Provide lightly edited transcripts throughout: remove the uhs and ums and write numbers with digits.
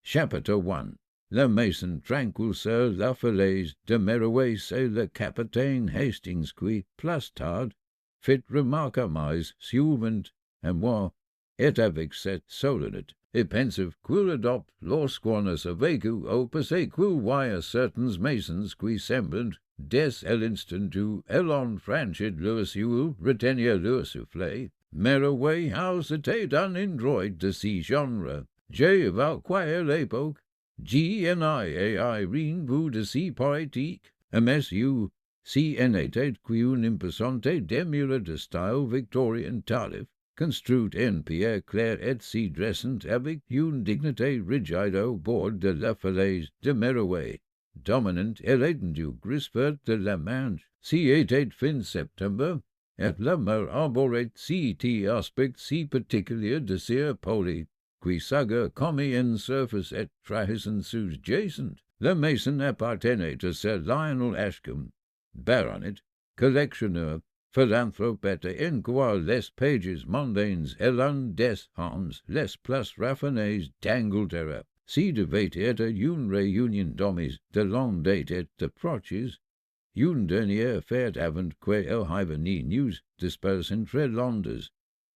Chapitre 1. Le mason tranquille sur la falaise demeurait c'est le capitaine Hastings qui, plus tard, fit remarquer mais suivant et moi, et avec cette solennité et pensive qu'il adopte lorsqu'on a vécu au passé qu'il voyait certains masons qui semblent, dès l'instant où elle en franchit le seuil, retenir leur souffle. Merveille house était un endroit de ce genre. J'ai évacué l'époque. G and I et Irene vous de si poétique, messieurs, si en était qu'une imposante demeure de style victorien tardif, construite en pierre claire et si dressante avec une dignité rigide au bord de la falaise de Meroé, dominante et l'étendue grise verte de la Manche, si était fin septembre, et la mer arborait si aspect si particulier de ces poli, qui saga comme en surface et trahissant sous-jacent. Le mason appartenait à Sir Lionel Ashcombe, baronet, collectionneur, philanthrope et en quoi les pages mondaines et l'un des hommes les plus raffinés d'Angleterre, si devait être une réunion d'hommes de longue date et de proches, une dernière fête avant que el hivernie news disperse entre Londres,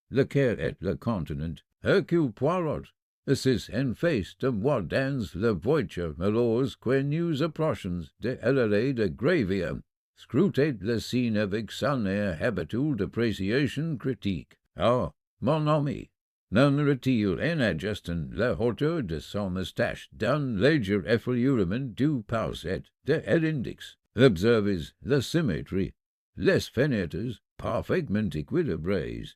le Caire et le continent. Hercule Poirot, assis en face de moi dans la voiture malheureuse que nous approchons de l'allée de Gravier, scrutait la scène avec son air habituel d'appréciation critique. Ah, mon ami, n'en-aurait-il en adjustant la hauteur de son moustache d'un léger effleurement du pouce et de l'index? Observez la symétrie, les fenêtres parfaitement équilibrées,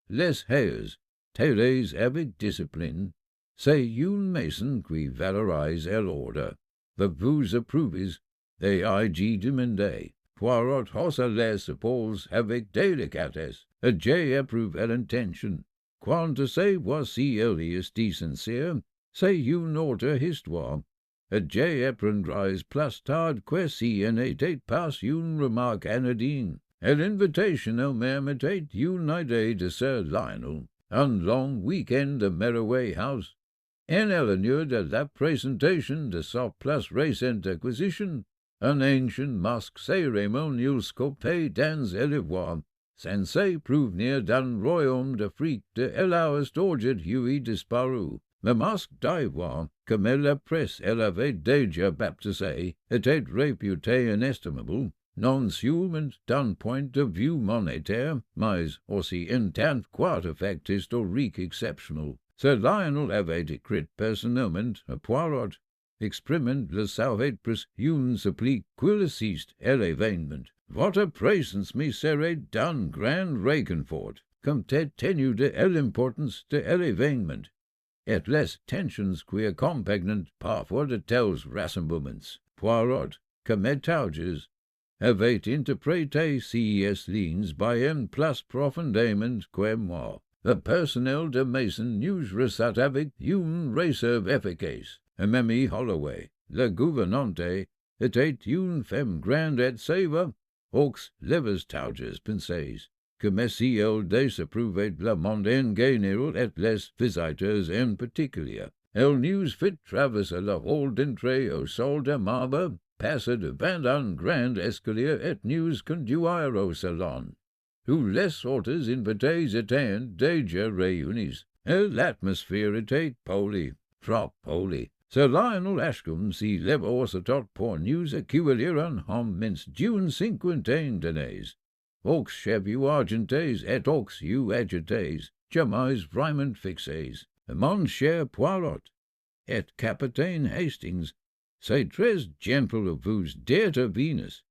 les hairs taillées avec discipline. C'est une maison qui valorise l'ordre. Vous approuvez, et j'y demandé. Poirot haussa les épaules avec délicatesse, et j'ai approuvé l'intention. Quant à voici Elias dit sincère, c'est une autre histoire. Et j'ai apprendrai plus tard que si en était pas une remarque anodine. Et l'invitation elle-même était une idée de Sir Lionel, un long week-end de Meroé House. En l'honneur de la présentation de sa plus récente acquisition, un ancien masque cérémoniel sculpté dans l'ivoire, censé provenir d'un royaume d'Afrique de l'Ouest aujourd'hui disparu. Le masque d'ivoire, comme la presse l'avait déjà baptisé, était réputé inestimable, non seulement d'un point de vue monétaire, mais aussi en tant qu'artefact historique exceptionnel. Sir Lionel avait écrit personnellement à Poirot, exprimant le souhait presque une supplique qu'il assiste à l'événement. Votre présence me serait d'un grand réconfort, compte tenu de l'importance de l'événement, et les tensions qui accompagnent parfois de tels rassemblements. Poirot, comme étauges, avait interprété ces lignes bien plus profondément que moi. Le personnel de mason nous reçut avec une réserve efficace. Mamie Holloway, la gouvernante, était une femme grande et sévère. Aux levers tauges pensées que si elle désapprouvait le monde en général et les visiteurs en particulier. Elle nous fit traverser le hall d'entrée au sol de marbre, passer devant un grand escalier et nous conduire au salon, où les autres invités étaient déjà réunis. Et l'atmosphère était polie, trop polie. Sir Lionel Ashcombe s'y leva aussitôt pour nous accueillir un homme d'une cinquantaine d'années, aux cheveux argentés et aux yeux agités, jamais vraiment fixés. Mon cher Poirot, et capitaine Hastings, c'est très gentil de vous d'intervenir.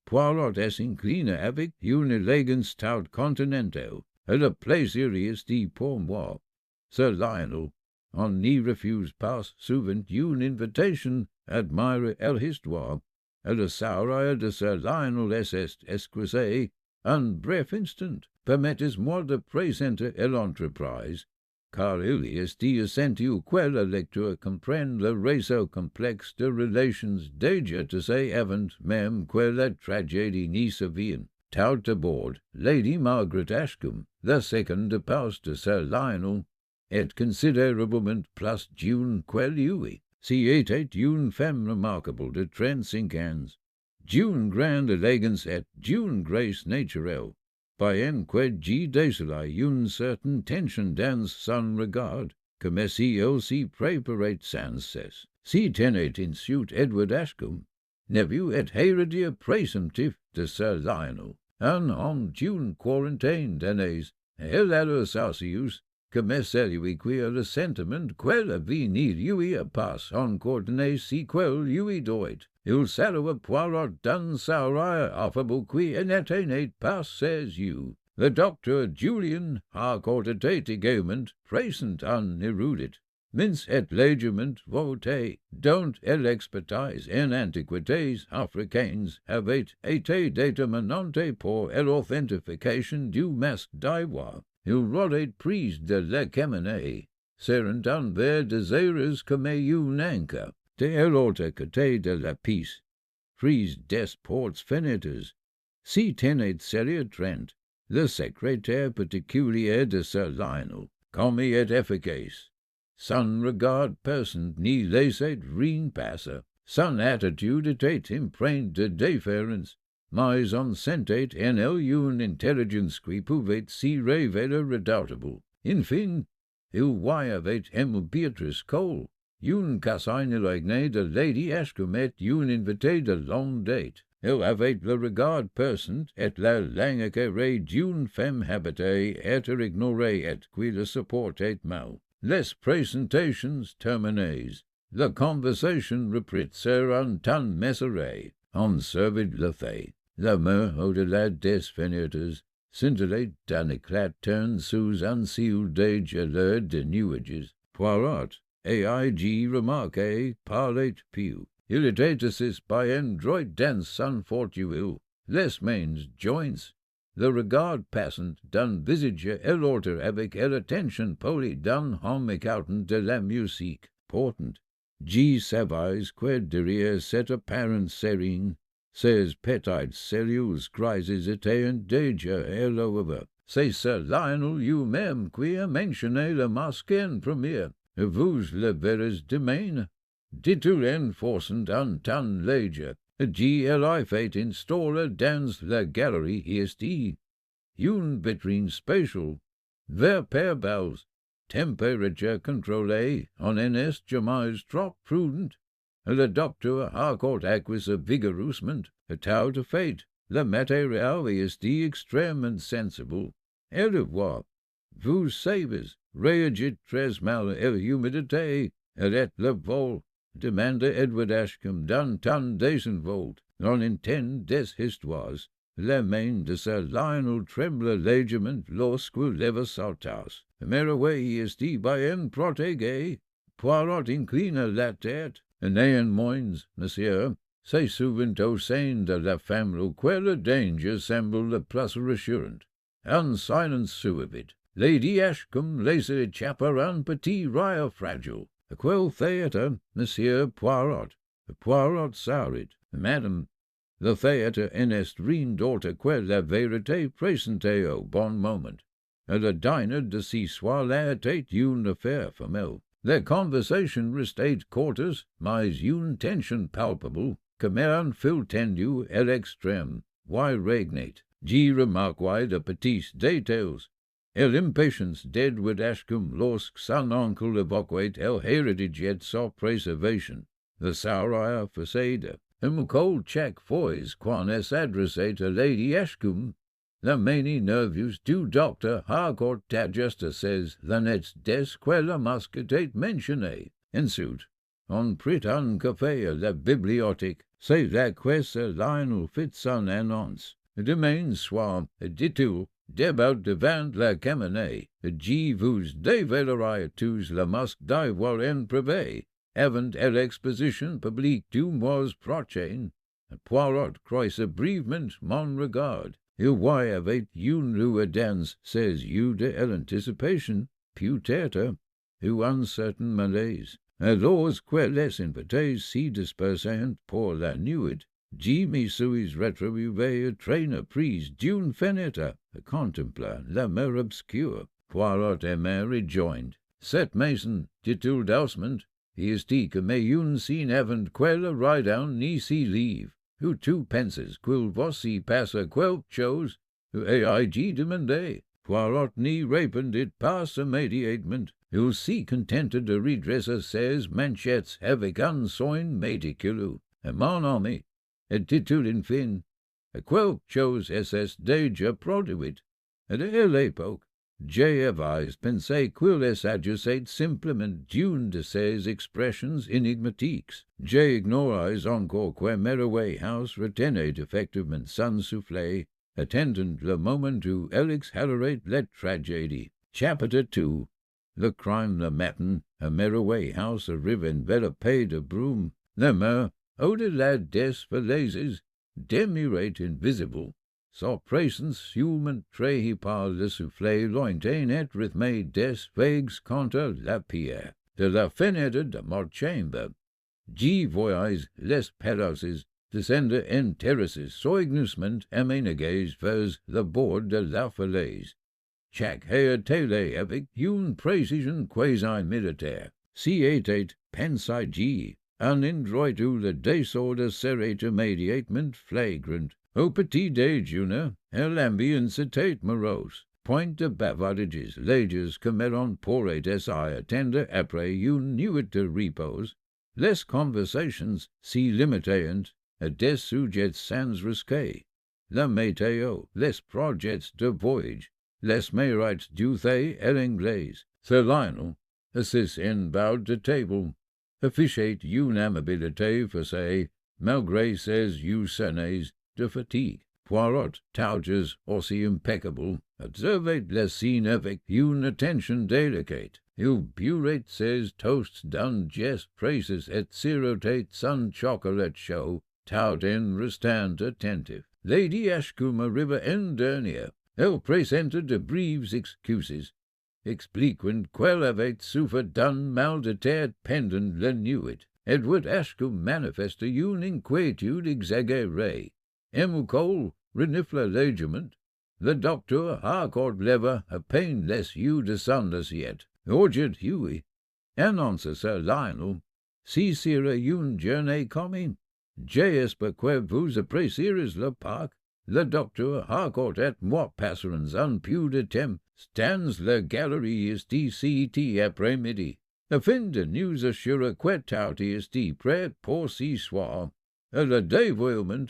Poirot s'inclina avec une élégance tout continentale, et le plaisir est dit pour moi. Sir Lionel, on n'y refuse pas souvent une invitation, admire l'histoire, et le sourire de Sir Lionel est exquisé. Un bref instant, permettez-moi de présenter l'entreprise, car il est essentiel que le lecteur comprenne le réseau complexe de relations déjà tissées avant même que la tragédie n'y survienne. Tout d'abord, Lady Margaret Ashcombe, la seconde épouse de Sir Lionel, est considérablement plus jeune que lui. si était une femme remarquable de 35 ans, d'une grande élégance et d'une grâce naturelle, by quid G décela une certaine tension dans son regard, comme si elle s'y préparait sans cesse. Si tenait in suit Edward Ashcombe, nephew et héritier présomptif de Sir Lionel, en d'une quarantaine d'années, el ad socius, comme celui qui a le sentiment quel avenir lui a passe en coordonnées si quel lui doit. Il salua Poirot d'un sourire affable qui n'était pas ses yeux. Le docteur Julien harcourt également présent en érudit. Mince et légèrement voté, dont l'expertise en antiquités africaines avait été déterminante pour l'authentification du masque d'ivoire. Il aurait prise de la caménée, serant un verre désireux comme une anchor, de l'autre côté de la pièce, prise des portes fenêtres. Si tenait sérieux Trent, le secrétaire particulier de Sir Lionel, commis et efficace. Son regard personne n'y laissait rien passer. Son attitude était empreinte de déférence, mais on sentait en elle une intelligence qui pouvait s'y révéler redoutable. Enfin, il voyait en Beatrice Cole une cousine éloignée de Lady Ashcombe et une invitée de longue date. Il avait le regard personne et la langue éclairée d'une femme habitée et ignorée et qui le supportait mal. Les présentations terminées, la conversation reprit sur un ton mesuré. On servait le fait. La mer au-delà des fenêtres scintillait d'un éclat terne sous un ciel dégelé de nuages. Poirot et I.G. remarqué parlait peu. Il était assis by un droit dans son fauteuil, les mains joints, le regard passant d'un visage et l'autre avec l'attention polie d'un homme écoutant de la musique. Pourtant, G savait que derrière cette apparence serene, ses petites cellules grises étaient déjà élevées. C'est Sir Lionel lui-même qui a mentionné le masque en premier. Vous le verrez demain. Dit-il en forçant un ton léger. G. L. fait installer dans la galerie ici une vitrine spéciale, vers pare-balles, température contrôlée, on n'est jamais trop prudent. Le docteur harcourt acquise vigoureusement, tout à fait, le matériel est extrêmement sensible. Et le voir, vous savez, réagit très mal à l'humidité, et le vol, demanda Edward Ashcombe d'un ton désinvolte. On entend des histoires. La main de Sir Lionel tremble légèrement lorsque lève sa tasse. Meroé est dit by un protégé. Poirot incline la tête. Néanmoins, monsieur, c'est souvent au sein de la famille que le danger semble le plus rassurant. En silence suivit, Lady Ashcombe laissait échapper un petit rire fragile. À quel théâtre, monsieur Poirot? Poirot s'arrête. Madame, le théâtre n'est rien d'autre que la vérité présentée au bon moment. Le dîner de ce soir-là était une affaire formelle. La conversation restait courte, mais une tension palpable, comme un fil tendu à l'extrême, y régnait. J'y remarquai de petits détails. Et l'impatience d'Edward Ashcombe lorsque son oncle évoquait el héritage et sa préservation. Le sourire façade. Un cold check fois qu'on est adressé à Lady Ashcombe. La manie nerveuse du docteur harcourt adjusta ses lunettes dès que le masque était mentionné. Ensuite, on prit un café à la bibliothèque. C'est là que Sir Lionel fit son annonce. Demain soir, dit-il, débat devant la caménée. G vous dévoilera tous le masque d'ivoire en privé, avant l'exposition publique du mois prochain. Poirot croise brièvement mon regard. Il voyait une rue dans ses yeux de l'anticipation, peut-être, ou un certain malaise. Alors que les invités s'y dispersant pour la nuit, G me suis retrouvé à traîner prise d'une fenêtre, à contempler la mer obscure. Poirot et Mais rejoined. Cette maison, dit-il doucement, isti que me un sin event quella ride down ni si leave, who two pences quil vossi passa quelp chose, who aig demande, Poirot ni rapend it pass a mediatement, who'll see contented a redresser says manchettes avec unsoin mediculou, et mon ami, et titulin fin, a quelp chose ss deja produit, et à l'époque, j'ai avise pensé quil es adjusate simplement d'une de ces expressions énigmatiques. J'ai ignorais encore que Merowe House retenait effectivement sans souffler, attendant le moment où elle exhalérate la tragédie. Chapitre 2. Le crime le matin, à Merowe House arrive enveloppé de brume. La mer, au-delà des falaises, demeurait invisible. Sa présence humaine trahie par le soufflet lointain et rythmé des vagues contre la pierre de la fenêtre de ma chambre. J'y voyais les perrosses descendre en terraces soigneusement aménagées vers le bord de la falaise. Chaque télé avec une précision quasi-militaire. Si était, pensai-j'y, un endroit où le désordre serait immédiatement flagrant. Au petit déjeuner, l'ambiance était morose. Point de bavardages légers que Méron pourrait essayer attendre après une nuit de repos. Les conversations si limitaient à des sujets sans risque. La météo, les projets de voyage, les mérites du thé et l'anglais. Sir Lionel, assis en bas de table, affichait une amabilité forcée, malgré ses usanes de fatigue. Poirot, tauges aussi impeccable, observait la scène avec une attention délicate. Il burait ses toasts d'un geste précis et sirotait son chocolat chaud, tout en restant attentif. Lady Ashcombe arriva en dernier. Elle présentait de brièves excuses, expliquant qu'elle avait souffert d'un mal de tête pendant la nuit. Edward Ashcombe manifestait une inquiétude exagérée. Emma Cole renifla légèrement. Le docteur Harcourt leva à peine les yeux de son assiette. Orchard Huey annonça Sir Lionel si serait une journée commune. J'espère que vous apprécierez le parc. Le docteur Harcourt et moi passerons un peu de temps dans la galerie ici après-midi, afin de nous assurer que tout est prêt pour ce soir. Le dévoilement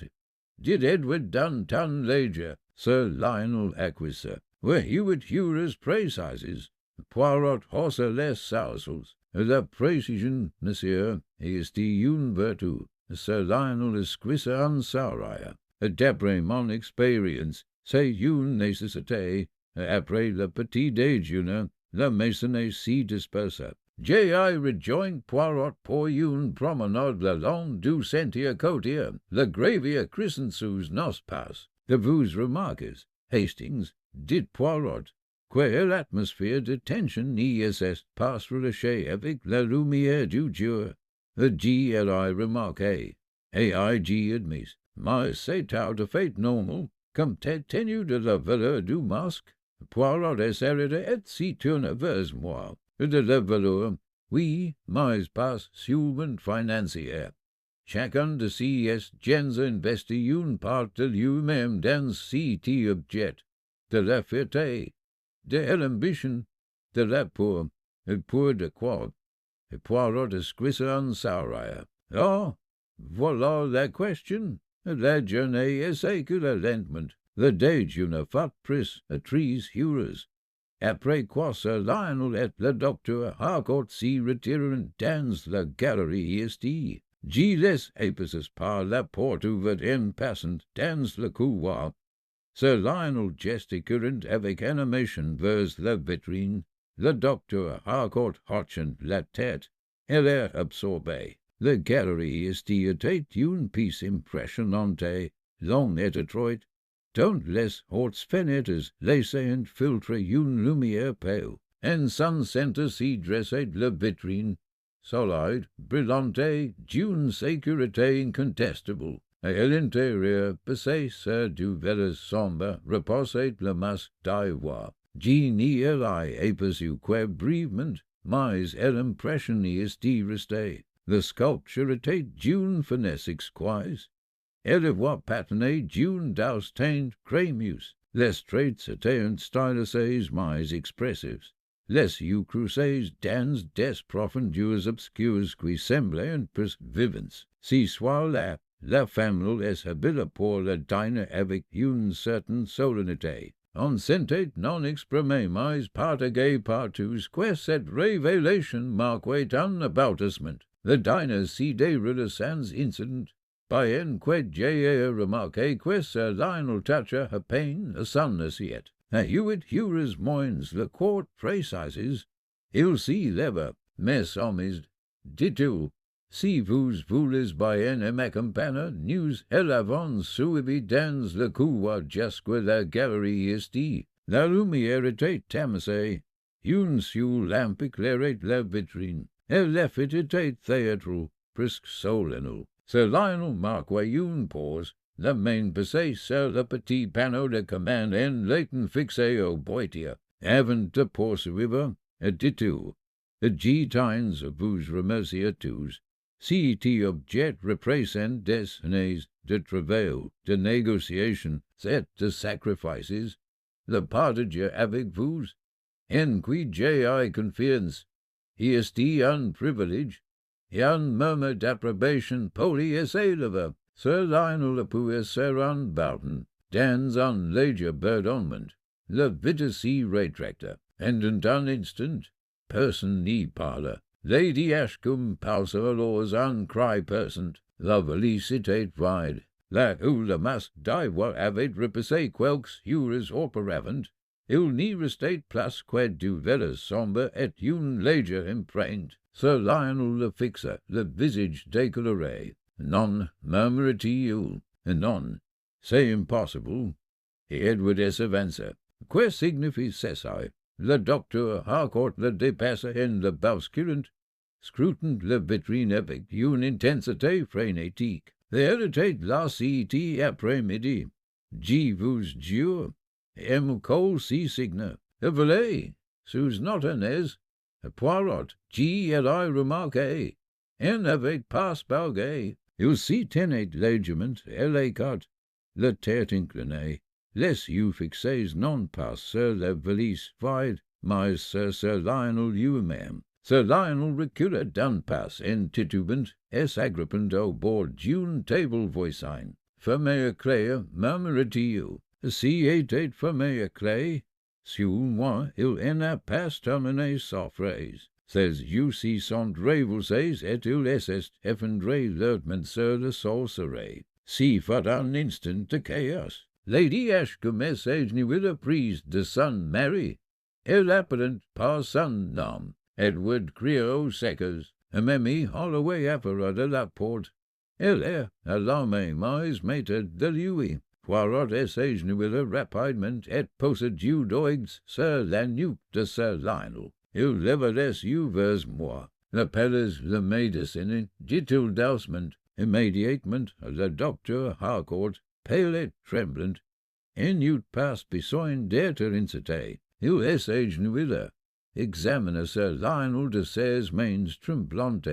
did Edward d'un ton léger. Sir Lionel acquiesça. Were Hewitt Hewers précises, Poirot haussa les sourcils. La précision, monsieur, est une vertu. Sir Lionel esquissa un sourire. D'après mon expérience, c'est une nécessité. Après le petit déjeuner, la maisonnée s'y dispersa. J'ai rejoint Poirot pour une promenade le long du sentier côtier. Le gravier crescent sous nos pas. De vous remarques, Hastings, dit Poirot, que l'atmosphère de tension n'y est pas relâchée avec la lumière du jour. J'y ai remarqué, et j'y admis, mais c'est tout à fait normal, compte tenu de la valeur du masque. Poirot s'arrêta et s'y tourna vers moi. De la valeur, oui, mais pas seulement financière. Chacun de ces gens investit une part de lui-même dans cet objet, de la fierté, de l'ambition, de l'apport, et pour de quoi. Et Poirot esquissa un sourire. Ah, voilà la question. La journée est que le lendemain, le déjeuner fut pris à 3 heures. Après quoi Sir Lionel et le docteur Harcourt s'y retirèrent dans la galerie ici. J'y laisse épices par la porte ouverte en passant dans le couloir. Sir Lionel gesticulant avec animation vers la vitrine, le docteur Harcourt hochant la tête, et l'air absorbé. La galerie ici était une pièce impressionnante, longue et étroite, dont les hautes fenêtres laissaient infiltrer une lumière pâle. En son centre s'y dressait la vitrine, solide, brillante, d'une sécurité incontestable. Et à l'intérieur, passé sur du verre sombre, reposait le masque d'ivoire. J'y n'y ai aperçu que brièvement, mais elle impressioni esti resté. Le sculpture était d'une finesse exquise. Elle voit patiner d'une daus taint crémus. Les traits étaient stylices mais expressives. Les yeux creusés dans des profondeurs obscures qui semblaient presque vivants. Si soit là, la femme est habile pour le dîner avec une certaine solennité. On sentait non exprimé mais partagé par tous que cette révélation marquait un aboutissement. Le dîner si déroula sans incident. Bien que j'ai remarqué que ce Lionel toucha à peine à son assiette. À Hewitt Hewers moins le court précises, il s'y leva, mes amis, dit-il, si vous voulez bien m'accompagner, nous l'avons suivi dans le couloir jusqu'à la galerie ici. La lumière était tamisée, une seule lampe éclairait la vitrine, et l'effet était théâtral, presque solennel. Sir Lionel marqua une pause, la main passée sur le petit panneau de commande et l'étain fixé au boîtier. Avant de poursuivre, dit-il, G. Tynes vous remercie à tous. Si t'y objet représente des années de travail, de négociation et de sacrifices, le partager avec vous, en qui j'ai confiance, est un privilège. Et un murmure d'approbation poli et s'éleva. Sir Lionel appuyait sur un bouton, dans un léger bourdonnement. Le vitesse s'y rétracta, et en un instant, personne n'y parla. Lady Ashcombe passa alors un cri perçant. La valise était vide. Là où le masque d'ivoire avait repassé quelques heures auparavant, il n'y restait place que du verre sombre et une légère empreinte. Sir Lionel le fixa, le visage décoloré. Non, murmura-t-il, non, c'est impossible. Et Edward s'avança. Que signifie ceci? Le docteur Harcourt le dépassa en le bousculant, scrutant la vitrine avec une intensité frénétique. There était la cité après-midi. Je vous jure, col si signe. Volez, sous notre nez. Poirot, G. et I remarqué, en avec passe balgué. Il s'y tenait légèrement à l'écart, la tête inclinée, les yeux fixés non pas sur la valise vide, mais sur Sir Lionel lui-même. Sir Lionel recula d'un pas en titubant et s'agrippant au bord d'une table voisin. Fermez à clé, murmura-t-il. Si était fermé à clé, sur moi, il en a pas terminé sa phrase. Ses yeux s'y sont révulsés et il s'est effondré lentement sur le sorcerer. Si fut un instant de chaos. Lady Ashcombe s'agenouilla la prise de son mari. Elle appelait par son nom. Edward cria aux secours. Mamie Holloway appara de la porte. Elle est alarmée, mais maître de lui. Poirot s'agenouilla rapidement et posa du doigt sur la nuque de Sir Lionel. Il leva les yeux vers moi. L'appelez le médecin, dit-il doucement. Immédiatement, le docteur Harcourt, pâle et tremblant, en eut pas besoin d'être incité. Il s'agenouilla, examina Sir Lionel de ses mains tremblantes,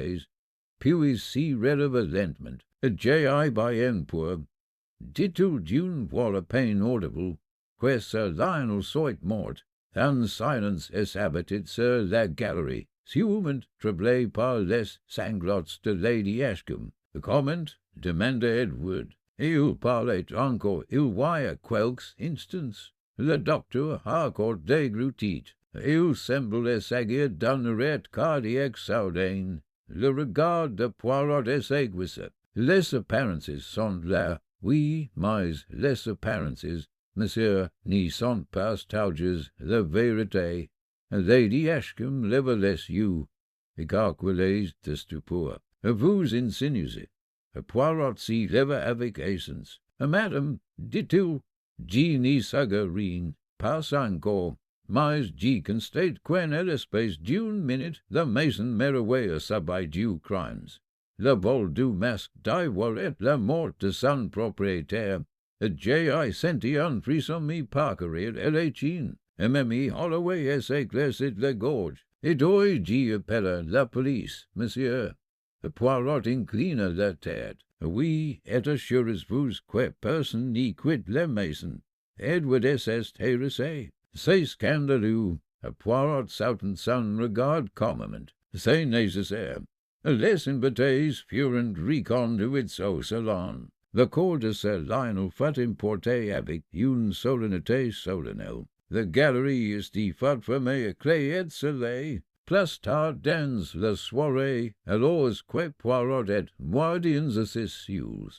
puis s'y releva lentement. J'ai bien pour, dit-il d'une voix à peine audible, que Sir Lionel soit mort. Un silence s'abattit sur la galerie, sûrement troublé par les sanglots de Lady Ashcombe. Comment? Demanda Edward. Il parlait encore, il voyait quelques instants. Le docteur Harcourt déglutit. Il semblait s'agir d'un arrêt cardiaque soudain. Le regard de Poirot s'aiguisa. Les apparences sont là, oui, mais les apparences, monsieur, n'y sont pas toujours la vérité. Lady Ashcombe leva les yeux, écarquillés de stupeur. Vous insinuez. Poirot s'y leva avec aisance. Madame, dit-il, je n'y sais rien, pas encore, mais je constate qu'en l'espace d'une minute, le mason Merriway a subit du crimes. Le vol du masque d'ivoire et la mort de son propriétaire. J'ai senti un frisson m'y parcourir et l'échine, et Mamie Holloway s'éclaircit la gorge. Et oi G appella la police, monsieur. Poirot inclina la tête. Oui, et assurez-vous que personne n'y quitte le maison. Edward est hérissé. C'est scandaleux. Poirot soutenait son regard calmement. C'est nécessaire. Les invités furent reconduits au salon. Le corps de Sir Lionel fut importé avec une solennité solennelle. La galerie fut fermée à clé et scellée. Plus tard dans la soirée, alors que Poirot et moyens à ses yeux,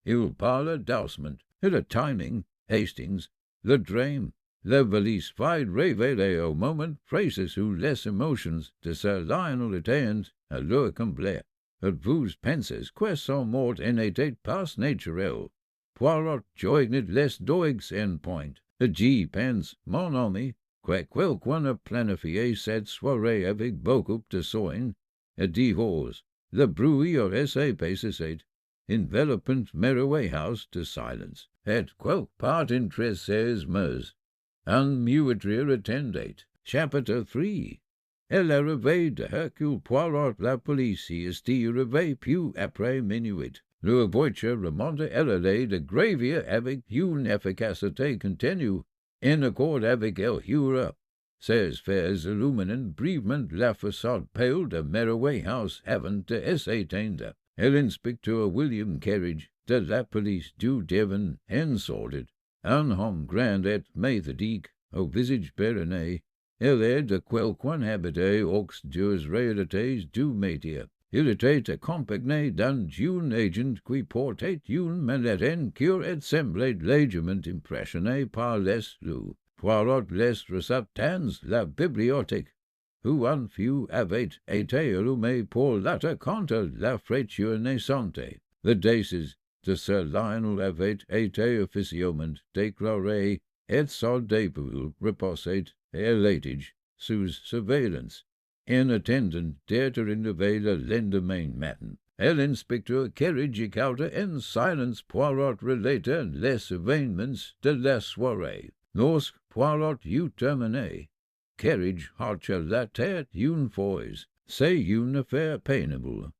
il parla doucement, et le timing, Hastings, le drame, la valise fit révéler au moment phrases où les émotions de Sir Lionel étaient à leur complet. Et vous pensez que son mort n'était pas naturel. Poirot joignit les doigues en point. J'y pense, mon ami, que quelqu'un a planifié cette soirée avec beaucoup de soin et d'ivores. Le bruit aurait passé, enveloppant merveilleux house de silence, et quelque part entre ces murs. Un muetrier attendait. Chapitre 3. Et l'arrivée de Hercule Poirot la police est arrivée peu après minuit. Leur voiture remonta elle allait de gravir avec une efficacité continue, en accord avec elle jura. Ces faits illuminent brièvement la façade pâle de merveilleux house avant de s'éteindre. Et l'inspecteur William Carriage de la police du Devon en sortit, un homme grand et méthodique, au visage béronné. Il est de quelqu'un habité aux dures réalités du métier. Il était accompagné d'un jeune agent qui portait une mallette qui aurait semblé légèrement impressionné par les loups. Poirot les reçut la bibliothèque, où un feu avait été allumé pour lutter contre la fracture naissante. Le décès de Sir Lionel avait été officiellement déclaré et son dépôt reposait à l'étage sous surveillance. En attendant d'être rénové le lendemain matin, l'inspecteur Carriage écouta en silence Poirot relata les événements de la soirée. Lorsque Poirot eut terminé, Carriage hocha la tête une fois. C'est une affaire pénible.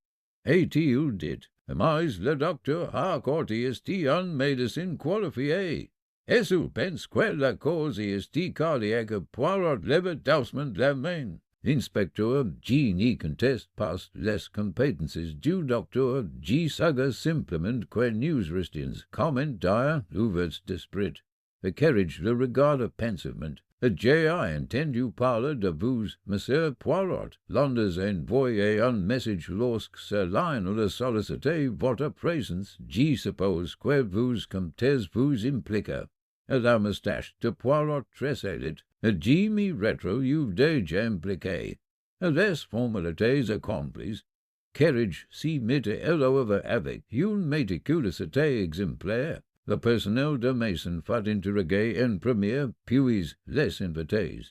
Et-il dit, mais le docteur Harcourt est un médecin qualifié. Est-il pense que la cause est cardiaque? Poirot leva doucement la main. L'inspecteur G n'y conteste pas les compétences du docteur G saga simplement que nous restons commentaires ouverts d'esprit. Le Carriage le regarda pensivement. J'ai entendu parler de vous, monsieur Poirot. Londres envoyé un message lorsque Sir Lionel a sollicité votre présence. J'y suppose que vous comptez vous impliquer. La moustache de Poirot tressaillit. J'y m'y rétro you've déjà impliqué. Les formalités accomplies, Carriage s'y mit à l'œuvre avec une méticulosité exemplaire. Le personnel de maison fut interrogé en premier, puis les invités.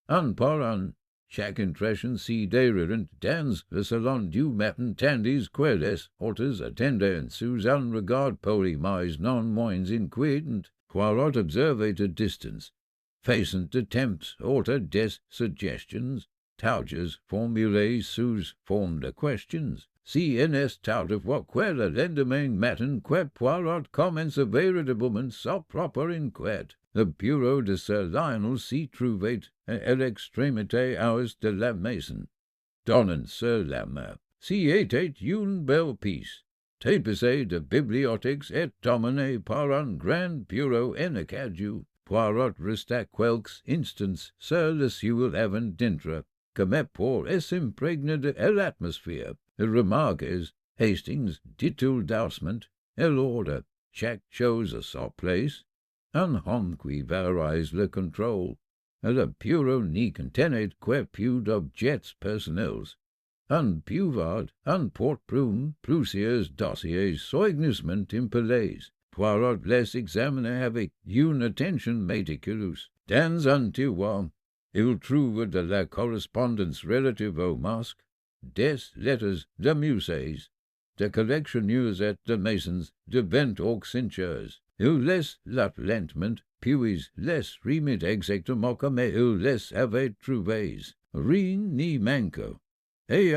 Un par un, chaque impression s'y déroulait dans le salon du matin, tandis que les hôtes attendaient sous un regard poli mais non moins inquiétant. Poirot observait à distance, faisant attempts hors des suggestions, tauges formulées sous forme de questions. Si en est toutefois que le lendemain matin que Poirot commença véritablement sa propre enquête, le bureau de Sir Lionel s'y trouvait à l'extrémité ouest de la maison. Donnant sur la main, c'y était une belle pièce, tapissée de bibliothèques et dominée par un grand bureau en acajou. Poirot resta quelques instants sur le seuil avant d'entrer, comme pour s'imprégner de l'atmosphère. Il remarqua, Hastings dit-il doucement, et l'ordre, chaque chose à sa place. Un homme qui valorise le contrôle. Le bureau n'y contenait que peu d'objets personnels. Un buvard, un porte-plume, plusieurs dossiers soigneusement empilés. Poirot les examina avec une attention méticuleuse. Dans un tiroir, il trouva de la correspondance relative au masque, des lettres de musées, de collectionneurs et de maisons de vente aux cincheurs. Il les lut lentement, puis les remit exactement comme il les avait trouvés. ni manco. Aig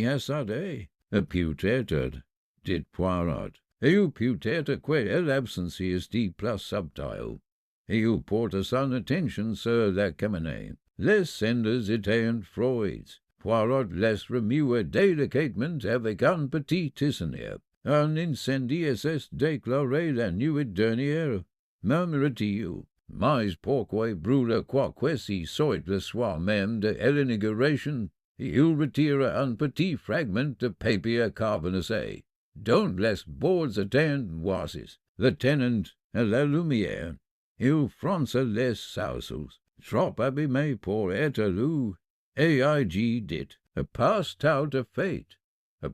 hasade, puteted, dit Poirot. Eu puteta que el absencies di plus subtile. Eu porta son attention sur la caminée. Les senders étaient Freud's. Poirot les remue délicatement avec un petit tisonnier. Un incendie s'est déclaré la nuit dernière. Murmura-t-il. Mais pourquoi brûle quoique si soit le soir même de l'inauguration? Il retire un petit fragment de papier carbonisé. Don't les boards attend oasis. Le tenant à la lumière. Il fronce les sourcils. Trop abîmé pour être lu. Aig dit. Passed out of fate.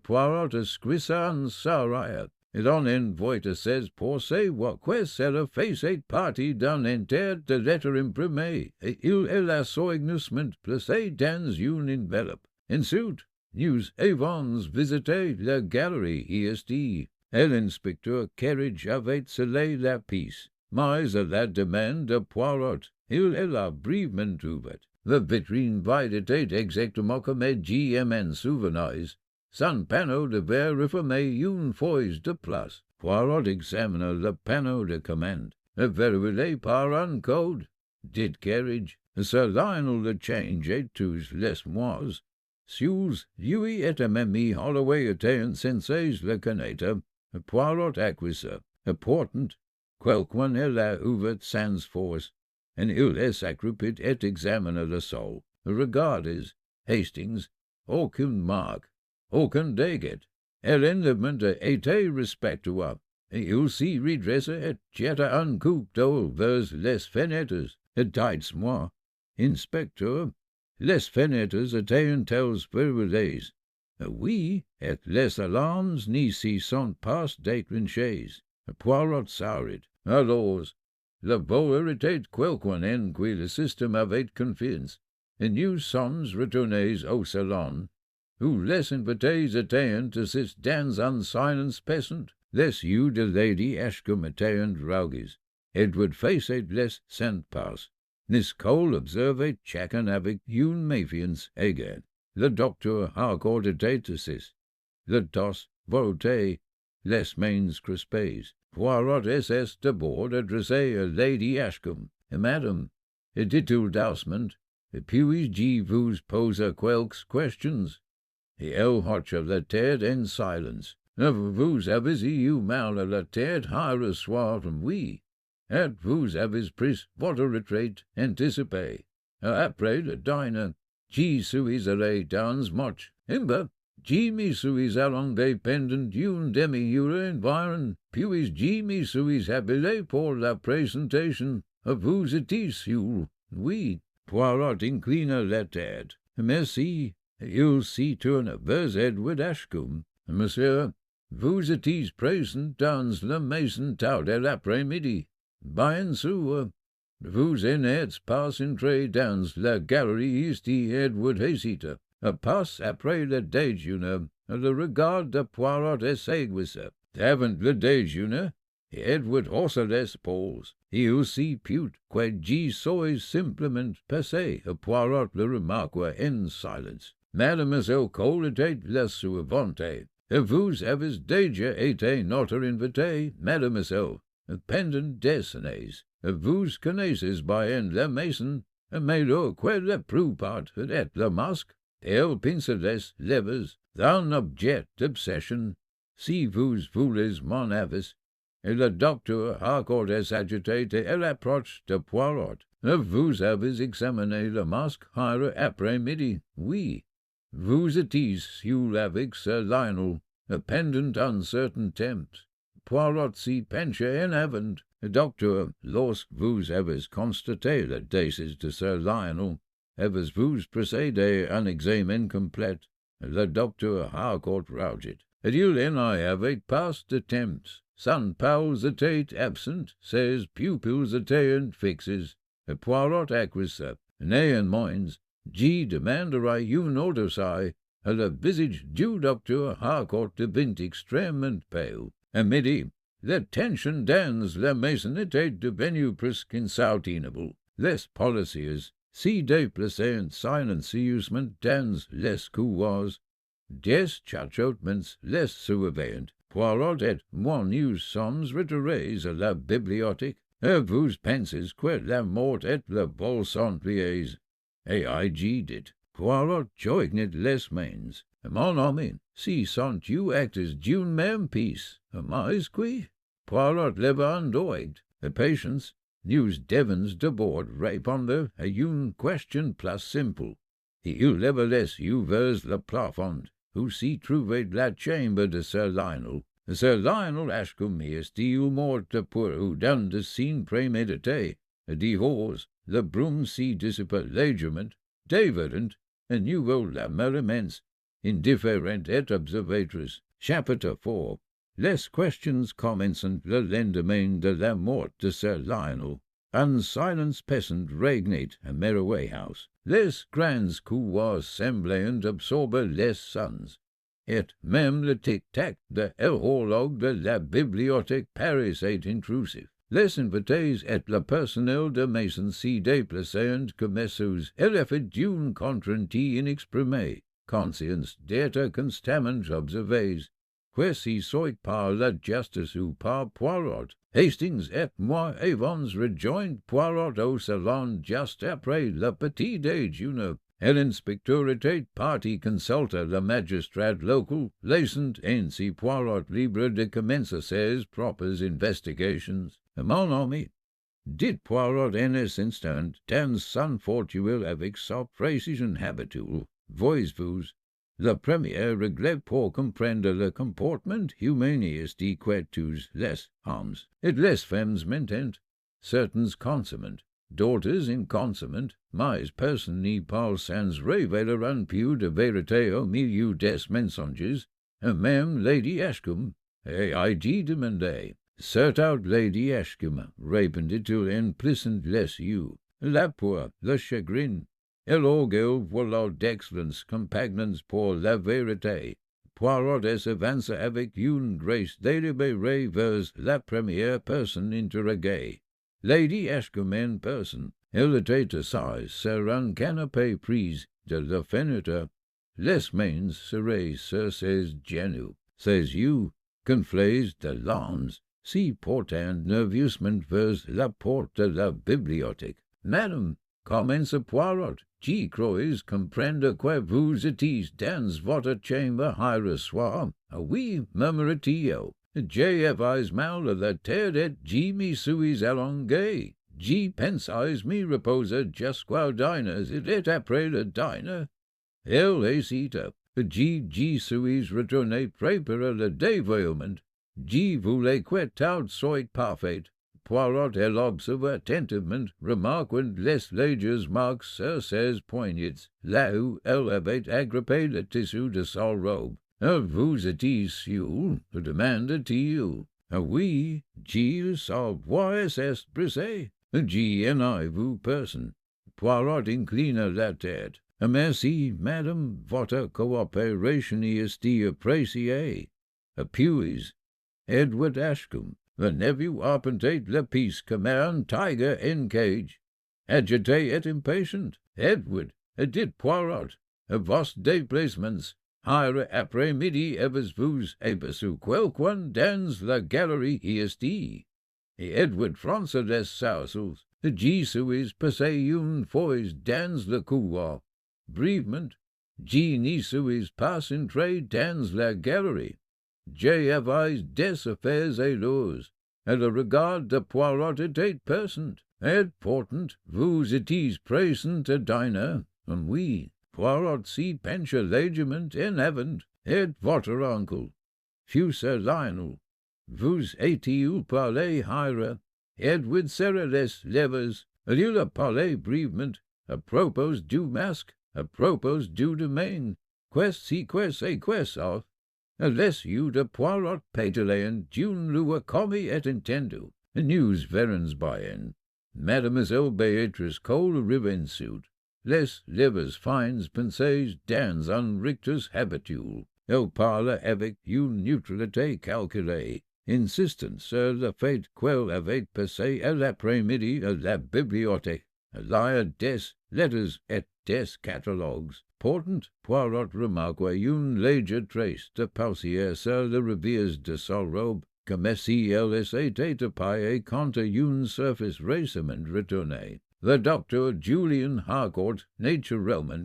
Poirot esquissa en s'arrête. Et on envoie ses pensées que c'est le fait partie d'un inter de lettres imprimées, et il est la soigneusement placé dans une enveloppe. Ensuite, nous avons visité la galerie est. Et l'inspecteur Carriage avait scellé la pièce. Mais à la demande de Poirot, il l'a brièvement ouverte. La vitrine était exactement comme G.M.N. souvenirs. Son panneau de verre reformé une fois de plus. Poirot examina le panneau de commande. Vérifié par un code. Dit Carriage. Sir Lionel le change et tous les mois. Sius, lui et Mamie Holloway étaient censés le connaître. Poirot acquisa. Important. Quelqu'un l'a ouvert sans force. And il est accroupit et examina le sol. Regardes. Hastings. Aucune marque. Aucun dégât. L'endement était respectueux. Il s'y redressa et jeta un coup d'eau vers les fenêtres. Dites-moi, inspecteur, les fenêtres étaient-elles verrouillées? Oui, et les alarmes n'y s'y sont pas déclenchées. Poirot s'arrête. Alors, le voleur était quelqu'un en qui le système avait confiance. Et nous sommes retournés au salon, où les invités étaient assis dans un silence pesant. Les yeux de Lady Ashcombe étaient rouges. Edward faisait les 100 pas. Miss Cole observait chacun avec une méfiance égale. Le docteur Harcourt était assis. Le dos voté, les mains crispées. Poirot était d'abord adressé à Lady Ashcombe. Madame, dit-il doucement, puis-je vous poser quelques questions? Et elle hocha la tête en silence. Vous avez eu mal à la tête hier soir, oui. Et vous avez pris votre retraite anticipée. Après le dîner, j'y suis allé dans marche. J'y me suis allongé pendant une demi-heure environ, puis j'y me suis habillé pour la présentation. Vous étiez sûr, oui. Poirot inclina la tête. Merci. Il s'y tourna vers Edward Ashcombe. Monsieur, vous étiez présent dans la maison tard de l'après-midi. Bien sûr. Vous n'êtes pas entré dans la galerie dit Edward hésita. Passe après le déjeuner. Le regard de Poirot s'aiguisa. Avant le déjeuner, Edward haussa les épaules. Il s'y put que j'y sois simplement passé. Poirot le remarqua en silence. Mademoiselle Cole était la suivante. Vous avez déjà été notre invité, mademoiselle, pendant des années. Vous connaissez bien la maison, mais que la plupart est le masque. Elle pince les lèvres d'un objet d'obsession. Si vous voulez mon avis, le docteur Harcourt est agité à l'approche de Poirot. Vous avez examiné le masque hier après-midi, oui. Vous étiez sûr avec Sir Lionel, pendant un certain temps. Poirot s'y pencha en avant. Docteur, lorsque vous avez constaté le décès de Sir Lionel, avez-vous procédé à un examen complet? Le docteur Harcourt rougit. Il n'y avait pas de temps. Son pulse était absent, ses pupilles étaient fixes. Poirot acquiesça. Néanmoins, j'y demanderai une autre say. Le visage du docteur Harcourt devint extrêmement pâle. À midi, la tension dans la maison était devenue presque insoutenable. Les policiers, si déplacé silence usement dans les couloirs, des chachotments les surveillant. Poirot et moi nous sommes retirés à la bibliothèque, et vous pensez que la mort est le bol somptueuse. Et dit, Poirot joignit les mains. Mon ami, si sont-you acteurs d'une même pièce, mais qui? Poirot leva endoigt, et patience, nous devons d'abord répondre à une question plus simple. Il leva les yeux vers le plafond, où s'y trouvait la chambre de Sir Lionel. Sir Lionel Ashcombe est-il mort pour dans de scène prémédité, dit hors, le brume s'y dissipa légèrement, d'évident, et nouveau la merriments, indifférente et observatrice. Chapitre 4. Les questions commençant le lendemain de la mort de Sir Lionel. Un silence pesant régnait à Merroway House. Les grands couloirs semblaient absorber les sons, et même le tic-tac de l'horloge de la bibliothèque paraissait intrusif. Les invités et le personnel de maison s'y déplaçaient comme sous l'effet d'une contrainte inexprimée, conscience d'être constamment observés. Que si soit par la justice ou par Poirot. Hastings et moi avons rejoint Poirot au salon juste après le petit déjeuner. Et l'inspecteur était parti consulter le magistrat local, laissant ainsi Poirot libre de commencer ses propres investigations. Mon ami, dit Poirot en ce instant, dans son fortuel avec sa précision habituelle, voyez-vous, le premier regret pour comprendre le comportement humaniste que tous les hommes et les femmes maintenant, certains consomment, d'autres inconsomment, mais personne n'y parle sans révéler un peu de vérité au milieu des mensonges, et même Lady Ashcombe, et dit demandé. Certes, Lady Ashcombe, répondit-il en plissant les yeux, la peur, le chagrin, et l'orgueil voilà d'excellence compagnons pour la vérité. Poirot s'avança avec une grâce délibérée vers la première personne interroguée. Lady Ashcombe en personne. Elle était assise sur un canapé prise de la fenêtre, les mains serrées sur ses genoux, ses yeux gonflés de larmes, s'y portant nerveusement vers la porte de la bibliothèque. Madame, commença Poirot, j'y crois comprendre que vous étiez dans votre chambre hier soir. Oui, murmura-t-il. J'avais mal à la tête et j'y me suis allongé. J'y pensais me reposer jusqu'au dîner. C'était après le dîner. Elle hésita. J'y suis retourné préparer le dévoilement. J'y voulais que tout soit parfait. Poirot elle observa attentivement, remarquant les légères marques sur ses poignets, là où elle avait agrippé le tissu de sa robe. Vous étiez sûr? Demanda-t-il. Oui, j'y sa voix est brisée. J'y en vous personne. Poirot inclina la tête. Merci, madame, votre coopération est appréciée. Puis, Edward Ashcombe, le nephew arpentait la pièce comme un tiger in cage. Agité et impatient, Edward, dit Poirot, vos déplacements, hier après-midi avez-vous aperçu quelqu'un dans la galerie ici? Et Edward fronça les sourcils. J'y suis passé une fois dans le couloir. Brièvement, j'y n'y suis pas entré dans la galerie. J'avais des affaires à l'ose, et le regard de Poirot était perçant, et pourtant vous étiez présent à dîner. Oui, Poirot s'y pencha légèrement en avant, et votre oncle, fut Sir Lionel. Vous étiez parlé hier, Edward serra les lèvres, il a parlé brièvement, à propos du masque, à propos du domaine, si et ça. Les yeux de Poirot pétillaient d'une loi commis et intendue. News verens bien. Mademoiselle Béatrice Cole revensuit. Les lèvres fines pensées dans un rictus habituel. Elle parla avec une neutralité calculée, insistant sur le fait qu'elle avait passé l'après-midi à la bibliothèque. Là, des letters et des catalogues, portant Poirot remarque une légère trace de pausière sur le revers de sa robe, comme si elle essayait de pailler contre une surface récemment retournée. Le docteur Julian Harcourt, naturellement,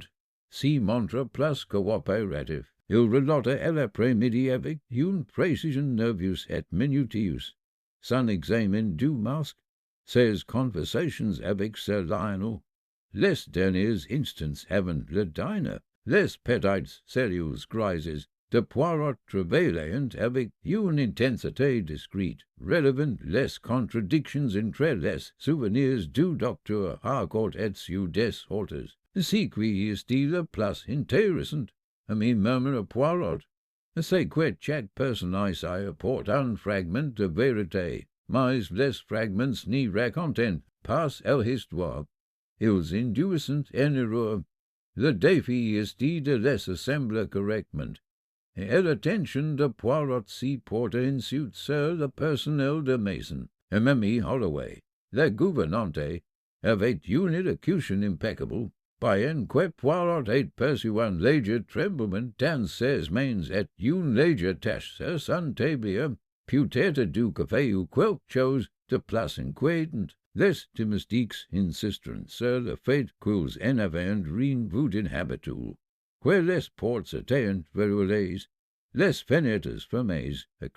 s'y montre plus coopératif. Il relate à l'après-midi avec une précision nerveuse et minutieuse son examen du masque, ses conversations avec Sir Lionel, les derniers instants avant le dîner, les petites sérieuses crises de Poirot travaillant avec une intensité discrète, relevant les contradictions entre les souvenirs du docteur Harcourt et ceux des autres. Ce qui est le plus intéressant, à mi murmure Poirot, c'est que chaque personnage apporte un fragment de vérité, mais les fragments n'y racontent pas l'histoire. Ils induisent en erreur. Le défi est de les assembler correctement, et l'attention de Poirot s'y porte ensuite sur le personnel de Mason. Et Mamie Holloway, la gouvernante, avait une élocution impeccable, bien que Poirot ait perçu un léger tremblement dans ses mains et une légère tache sur son tablier, peut-être du café ou quelque chose de plus inquiétant. Les domestiques insistent sur le fait qu'ils en avaient rien vu d'inhabituel, que les portes étaient verrouillées, les fenêtres fermées, et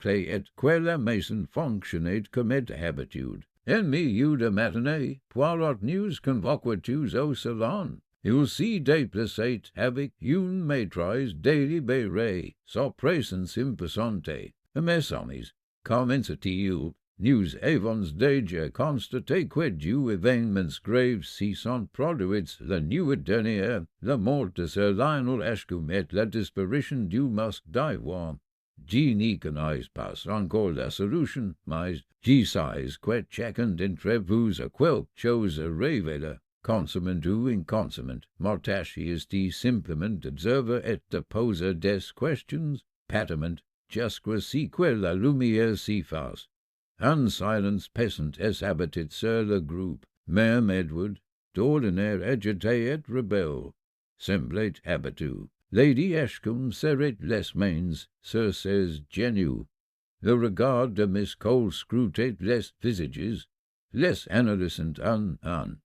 que la maison fonctionnait comme d'habitude. En milieu de matinée, Poirot nous convoqua tous au salon. Il s'y déplaçait avec une maîtresse délibérée, sa présence imposante. Mes amis, commença-t-il, nous avons déjà constaté que deux événements graves s'y sont produits la nuit dernière, la mort de Sir Lionel Ashcombe et la disparition du masque d'ivoire. Je n'y connais pas encore la solution, mais je sais que chacun d'entre vous a quelque chose à révéler. Consommant ou inconsommant, ma tâche est simplement d'observer et de poser des questions, patamment, jusqu'à ce que la lumière s'y fasse. Un silence pesant est abattu sur le groupe. Même Edward, d'ordinaire agité et rebelle, semblait abattu. Lady Ashcombe serrait les mains sur ses genoux. Le regard de Miss Cole scrutait les visages, les analysant un à un.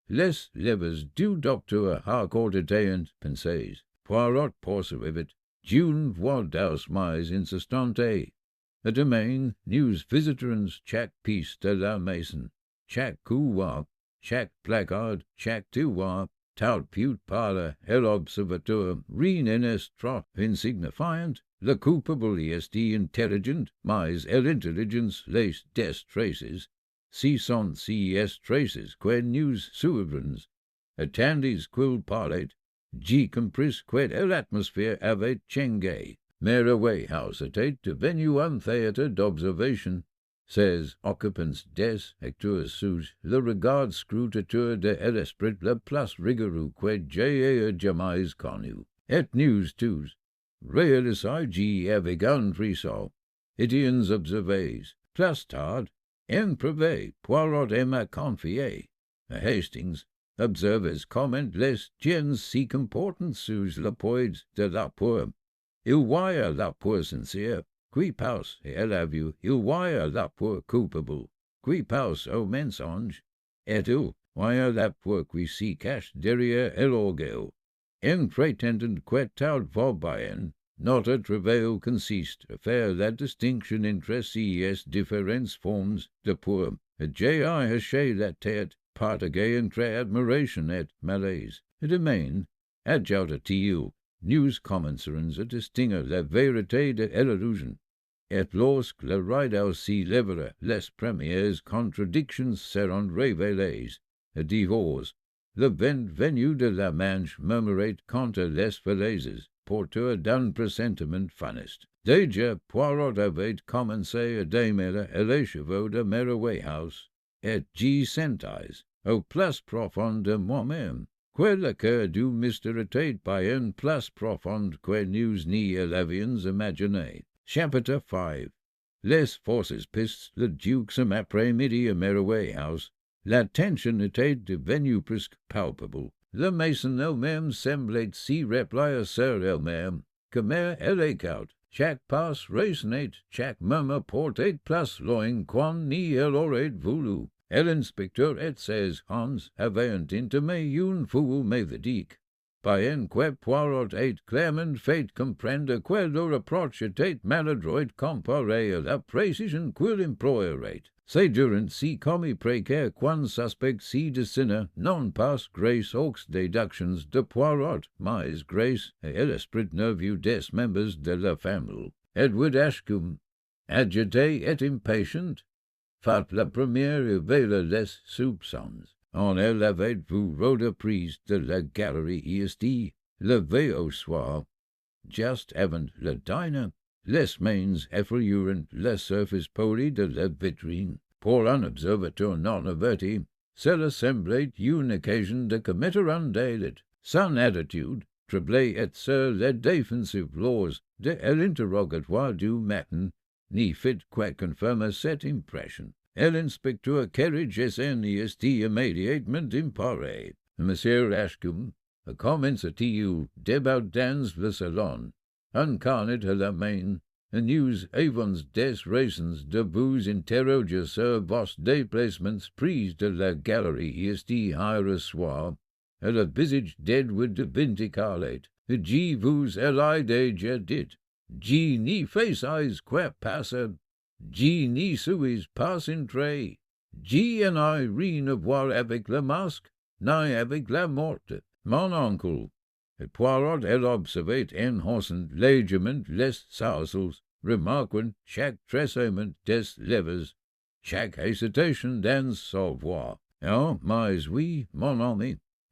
Les lèvres du docteur Harcourt étaient pincées. Poirot poursuivait d'une voix douce mais insistante. À demain, nous visiterons chaque piece de la maison, chaque couloir, chaque placard, chaque tiroir, tout peut parler et l'observateur, rien n'est trop insignifiant. Le coupable est intelligent, mais l'intelligence laisse des traces. Si sont si traces que nous suivrons. Attendez qu'il parle. J'ai compris que l'atmosphère avait changé. Mais House était devenu un théâtre d'observation. Ses occupants des acteurs sous le regard scrutateur de l'esprit le plus rigoureux que j'ai jamais connu. Et nous tous, réalisés avec un frisson, étions observés. Plus tard, en privé, Poirot m'a confié. À Hastings, observez comment les gens s'y comportent sous le poids de la peur. Il voit la peur sincère, qui passe à la vue, il voit la peur coupable, qui passe au mensonge, et il voit la peur qui s'y cache derrière l'orgueil. En prétendant que tout va bien, notre travail consiste à faire la distinction entre ces différentes formes de peur. J'ai hoché la tête, partagé entre admiration et malaise. Demain, ajouta-t-il, nous commencerons à distinguer la vérité de l'illusion. Et lorsque le rideau s'y lèvera, les premières contradictions seront révélées. Divorce, le vent venu de la Manche murmurait contre les falaises, porteur d'un pressentiment funeste. Déjà, Poirot avait commencé à démêler les chevaux de House, et j'y sentais, au plus profond de moi-même, que le cœur du mystère était bien plus profond que nous n'y l'avions imaginé. Chapitre 5. Les forces pistes le duxem après-midi à House. La tension était devenue presque palpable. le mason elle-même semblait si reply à sœur elle-même, que mère elle écoute, chaque pas resonnait, chaque murmure portait place loin quand ni elle aurait voulu. L'inspecteur et ses hommes avaient intimé une foule méthodique, par un que Poirot et clairement fait comprendre que le reproche était maladroit comparé à la précision qu'il employerait. C'est durant si commis précaire qu'un suspect si dessina non pas grâce aux déductions de Poirot, mais grâce à l'esprit nerveux des membres de la famille. Edward Ashcombe, agité et impatient, fait la première éveiller les soupçons. On elle avait vu reprise de la galerie ISD, levé au soir, just avant le dîner. Les mains effleurant la surface polie de la vitrine. Pour un observateur non averti, cela semblait une occasion de commettre un délit. Son attitude, troublée et sur les défensives lors de l'interrogatoire du matin, n'y fit que confirmer cette impression. L'inspecteur carriage son ISD immédiatement imparé. Monsieur Ashcombe commença-t-il débat dans le salon, incarnait à la main, and use avons des raisons de vous interroger sur vos déplacements pris de la galerie ISD hier soir, et le visage d'Edward de vindicalet. J vous elle déjà dit, J ni faisais que passer, J ni suis pas entré, J en I rien à voir avec le masque, ni avec la morte. Mon oncle, et Poirot elle observait en haussant légèrement les sourcils, remarquant chaque tressaillement des lèvres, chaque hésitation dans sa voix. Oh, mais oui, mon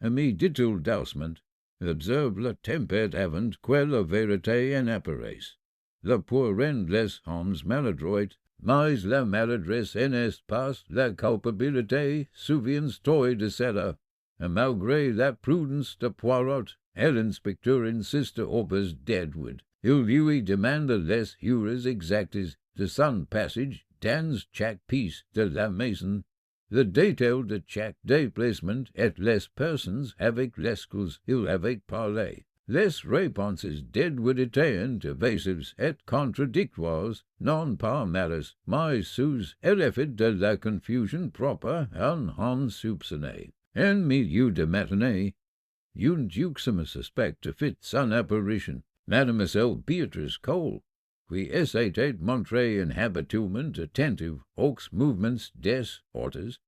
ami dit-il doucement, observe la tempête avant que la vérité en apparaisse. Le pour rendre les hommes maladroits, mais la maladresse n'est pas la culpabilité, souviens-toi de cela. Et malgré la prudence de Poirot, l'inspecteur insiste auprès d'Edward. Il lui demande les heures exactes de son passage dans chaque pièce de la maison, le détail de chaque déplacement et les personnes avec lesquelles il avait parlé. Les réponses d'Edward étaient évasives et contradictoires, non pas malice, mais sous l'effet de la confusion propre à un homme soupçonné. En milieu de matinée, une duxime suspecte fit son apparition, Mademoiselle Beatrice Cole, qui essayait de montrer un habituellement attentive aux mouvements des hôtes,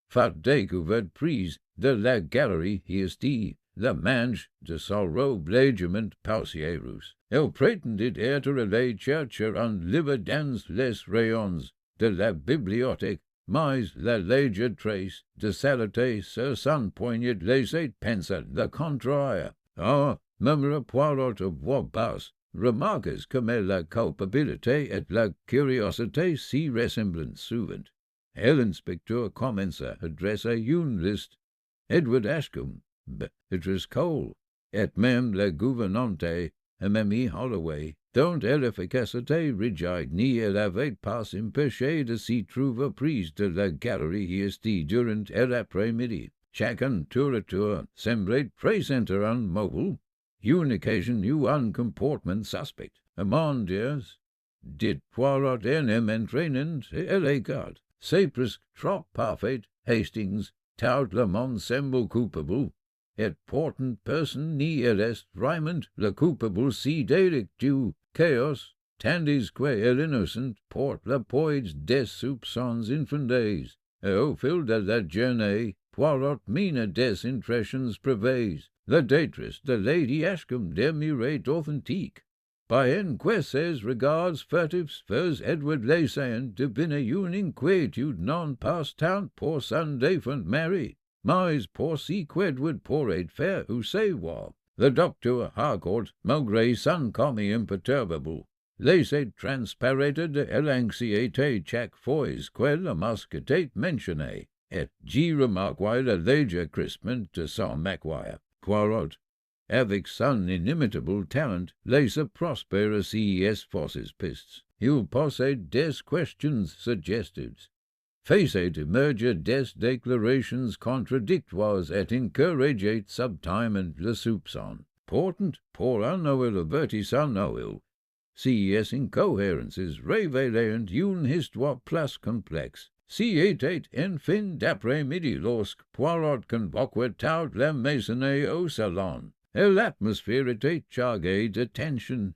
fut découverte prise de la galerie ISD, le manche de sa robe légèrement poussiéreuse. Elle prétendait être allée chercher un livre dans les rayons de la bibliothèque, mais la légère trace de saleté sur son poignet laissait penser le contraire. Ah, murmura Poirot à voix basse, remarques comme la culpabilité et la curiosité si ressemblent souvent. Et l'inspecteur commença à dresser une liste. Edward Ashcombe, Beatrice Cole, et même la gouvernante, Mamie Holloway, dont l'efficacité rigide ni elle avait pas empêché de s'y trouver prise de la galerie ISD durant l'après-midi. Chacun tour à tour semblait présenter un mobile, une occasion ou un comportement suspect. Mon Dieu, dit Poirot en entraînant et l'écart. C'est presque trop parfait, Hastings, tout le monde semble coupable, et pourtant personne n'y reste vraiment le coupable si direct du chaos, tandis que l'innocent porte le poids des soupçons infondés. Et au fil de la journée, Poirot mine des impressions privées, la détresse de Lady Ashcombe demeurait authentique. By en que ses regards furtifs fais Edward laissant deviner une inquiétude non pas tant pour son défunt mari, mais pour si qu'Edward pourrait faire ou savoir. Le docteur Harcourt, malgré son commis imperturbable, laissait transparaître de l'anxiété chaque fois que le masque était mentionné, et j'y remarquai le léger crispement de son maquille. Poirot, avec son inimitable talent, laissa prospérer si esforces pistes. Il possède des questions suggestives. facet emerger des declarations contradictoires et encourageat subtime le soupçon. Portant, pour unknowil avertis unknowil, ces incohérences révélant une histoire plus complexe. Si était en fin d'après-midi lorsque Poirot convoqua tout la maisonnée au salon, et l'atmosphère était chargée de tension.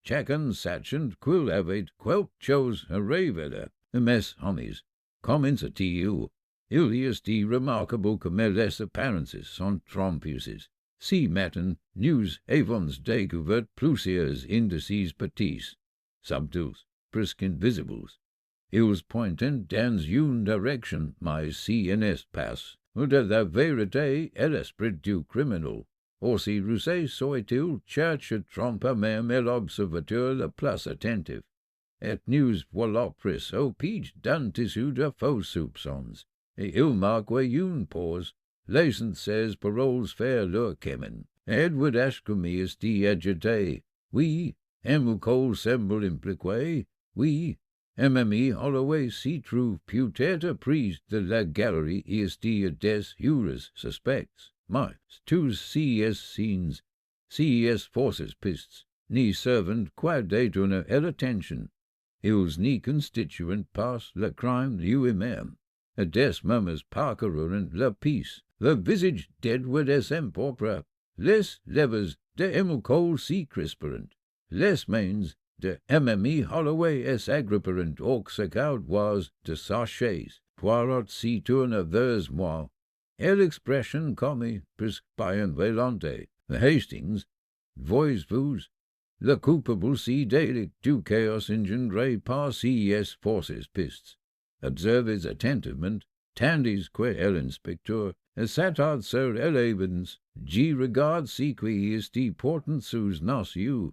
Chacun sachant qu'il avait quelque chose à révéler. Mes amis, commença-t-il, il est remarquable comme les apparences sont trompeuses. Si matin, nous avons découvert plusieurs indices petits, subtils, presque invisibles. Ils pointent dans une direction, mais si en espace, de la vérité et l'esprit du criminel. Aussi rusé soit-il, cherche à tromper même l'observateur le plus attentif. Et nous voilà pris au piège d'un tissu de faux soupçons. Et il marque une pause, laissant ses paroles faire leur chemin. Edward Ashcombe est dit agité. Oui, Hercule semble impliqué. Oui, Ami Holloway s'y trouve peut-être prise de la galerie est dit des jurors suspects. Mais tous ces signes, ces forces pistes, n'y servent qu'à détourner l'attention. Ils n'y constituent pas le crime lui-même. Et des murmures parcoururent la piste. Le visage d'Edward est impropre. Les lèvres de Hercule s'y crispèrent. Les mains de Ami Holloway s'agrippèrent au was de sa chaise. Poirot s'y tourna vers moi. Et l'expression commis presque par involonté. Hastings, voyez-vous, le coupable si délicat du chaos engendré par ces forces pistes. Observez attentivement, tandis que l'inspecteur s'attarde sur l'évidence, j'y regarde ce qui est portant sous nos yeux,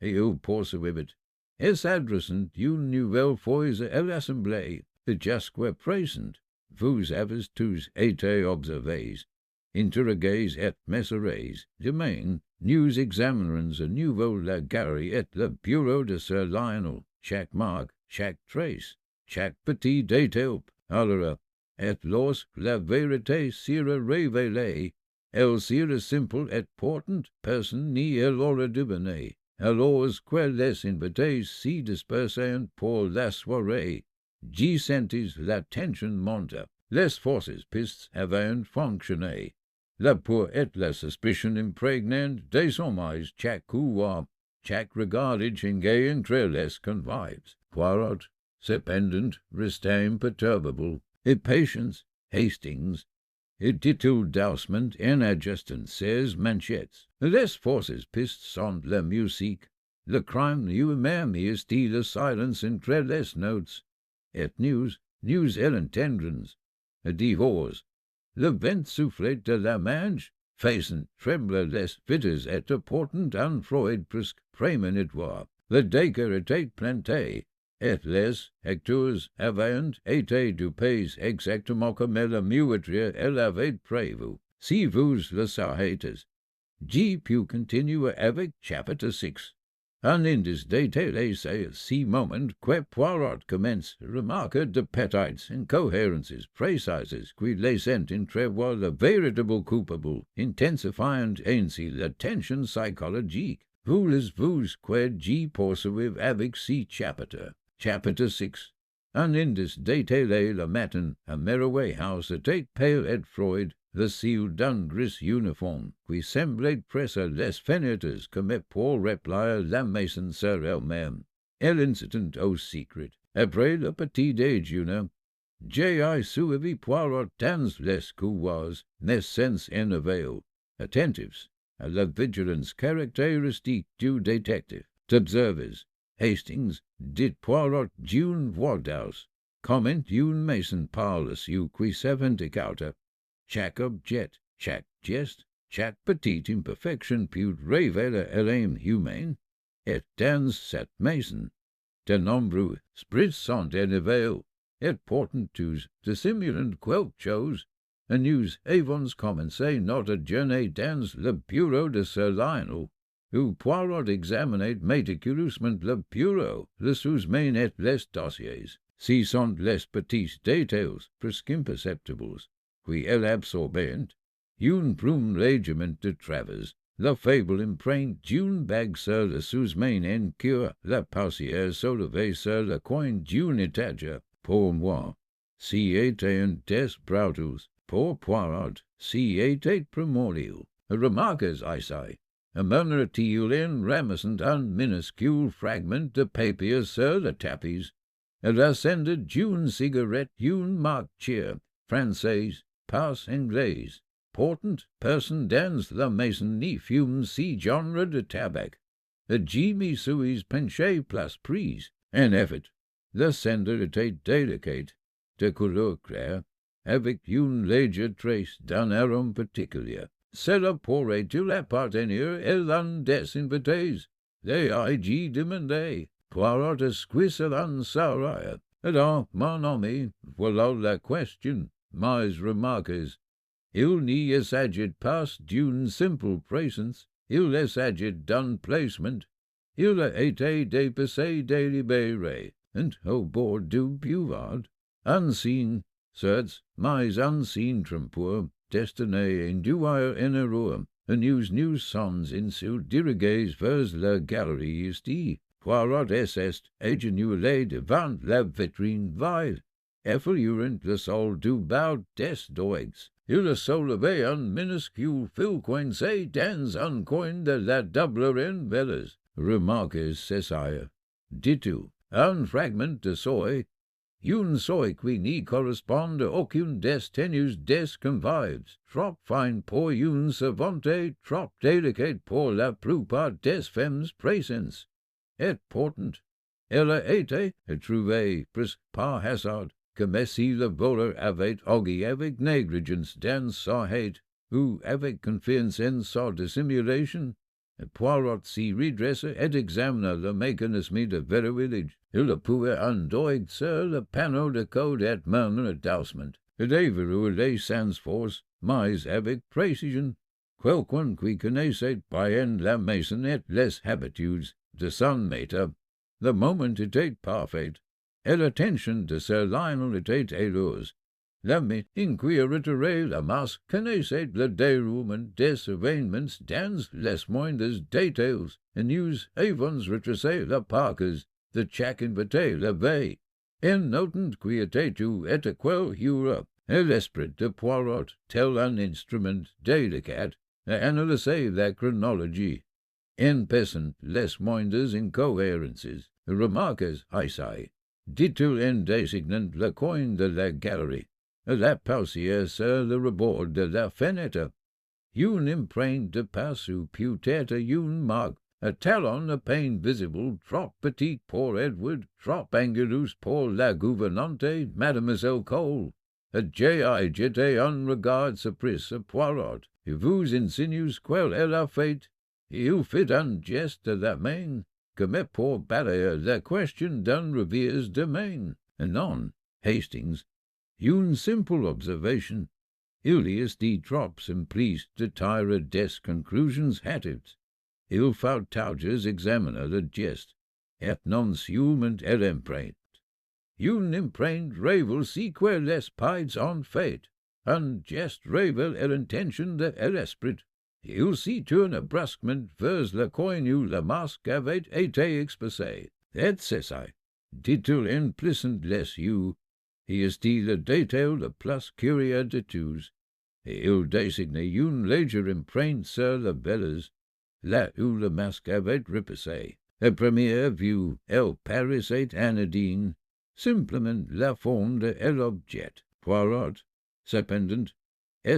et il poursuivit, et s'adressant une nouvelle fois à l'Assemblée, jusqu'à présent, vous avez tous été observés, interrogés et mesurés. Demain, nous examinerons à nouveau la galerie et le bureau de Sir Lionel, chaque marque, chaque trace, chaque petit détail. Alors, et lorsque la vérité sera révélée, elle sera simple et portante, personne n'y l'aura deviné. Alors que les invités s'y dispersèrent pour la soirée, j'y sentis la tension monter. Les forces pistes avaient fonctionné. La peur et la suspicion imprégnant désormais chaque couloir, chaque regard échangé entre les convives. Poirot, cependant, restait imperturbable. Et Patience, Hastings, et dit-il doucement en ajustant ses manchettes. Les forces pistes sont la musique. Le crime lui-même est le silence entre les notes. Et nous l'entendrons. Divorce. Le vent soufflé de la Manche, faisant trembler les vitres et portant un froid presque prémonitoire. Le dégât était planté, et les acteurs avaient été dupés exactement comme le meurtrier l'avait prévu. Si vous le saviez, j'y pu continuer avec chapitre 6. Un indice détaillé c'est si moment que Poirot commence à remarquer de petites incohérences précises qui laissent entrevoir le véritable coupable, intensifiant ainsi la tension psychologique. Voulez-vous que j'y poursuive avec ce chapitre? Chapitre 6. Un indice détaillé le matin à Merroway House était pale et froid, vêtu d'un gris uniforme, qui semblait presser les fenêtres comme pour replier la maison sur elle-même. L'incident au secret. Après le petit déjeuner, j'ai suivi Poirot dans les couloirs, mais sans énerver, attentifs à la vigilance caractéristique du détective. T'observes, Hastings, dit Poirot d'une voix douce, comment une maison parle sur qui s'aventicata. Chaque objet, chaque geste, chaque petite imperfection put révéler l'âme humaine, et dans cette maison, de nombreux esprits sont énervés, et portant tous dissimulant quelque chose, et nous avons commencé notre journée dans le bureau de Sir Lionel, où Poirot examinait méticuleusement le bureau, le sous-main et les dossiers. si sont les petits détails presque imperceptibles, qui elle absorbent, une plume légèrement de travers, la fable empreinte d'une bague sur le sous-main en cure, la pausière soulevée sur le coin d'une étagère. Pour moi, si était un des Brutus, pour Poirot, si était primordial. Remarques, I say, murmura-t-il en ramassant un minuscule fragment de papier sur le tapis. Elle ascended d'une cigarette, une marque chair, française, passe anglaise. Portant person dans la maisonnée fume si genre de tabac. Jimmy suis penché place prise. En effet, le sender était délicat, de couleur claire, avec une légère trace d'un arôme particulier. Cela pourrait-il appartenir à l'un des invités? Les I.G. demandé. Poirot esquisse l'un sauraille. Alors, mon ami, voilà la question. Mes remarques. Il n'y s'agit pas d'une simple présence, il s'agit d'un placement. Il a été dépassé délibéré, and au bord du boulevard, unseen, certes, mais unseen trompeur, destiné à induire en erreur, news sons insultes dirigés vers la galerie ici. Poirot est agenouillé devant la vitrine vide, effleurant le sol du bas des doigues. Il a soulevé un minuscule fil coincé dans un coin de la doublerine veilleuse. Remarques, s'essaya. Dit-il, un fragment de soie, une soie qui n'y correspond à aucune des tenues des convives, trop fine pour une servante, trop délicate pour la plupart des femmes présentes. Et pourtant, elle a été trouvée presque par hasard, comme si le voleur avait agi avec négligence dans sa hâte, ou avec confiance en sa dissimulation. Poirot s'y redressa et examina le mécanisme de verrouillage. Il appuyait un doigt sur le panneau de code et murmura doucement. Il déverrouillait sans force, mais avec précision. Quelqu'un qui connaissait bien la maison et les habitudes de son maître. Le moment était parfait, et l'attention de Sir Lionel était heureuse. L'ami inquiéterait la masque connaissait le déroulement des événements dans les moindres détails, et nous avons retracé les parcours de chaque invité la veille. En notant qui était tout et à quelle heure, et l'esprit de Poirot, tel un instrument délicat, a analysé la chronologie. En passant les moindres incohérences, remarques, I say, dit-il en désignant le coin de la galerie, la pausière sur le rebord de la fenêtre, une empreinte de pas ou peut-être une marque, un talon à peine visible, trop petit pour Edward, trop anguleux pour la gouvernante, Mademoiselle Cole. J'ai jeté un regard surpris à Poirot, et vous insinuez qu'elle a fait. Il fit un geste de la main, comme pour balayer la question d'un revers de main. Non, Hastings, une simple observation. Il y est dit trop simpliste de tirer des conclusions hâtives. Il faut toujours examiner le geste, et non seulement l'empreinte. Une empreinte révèle si que les pieds ont fait. Un geste révèle l'intention de l'esprit. Il s'y tourne brusquement vers le coin où le masque avait été exposé. Et c'est ça, dit-il en plissant les yeux. Il est dit le détail le plus curieux de tous, et il désignait une légère empreinte sur la veilleuse, là où le masque avait reposé. À première vue, elle paraissait anodine, simplement la forme de l'objet. Poirot, cependant,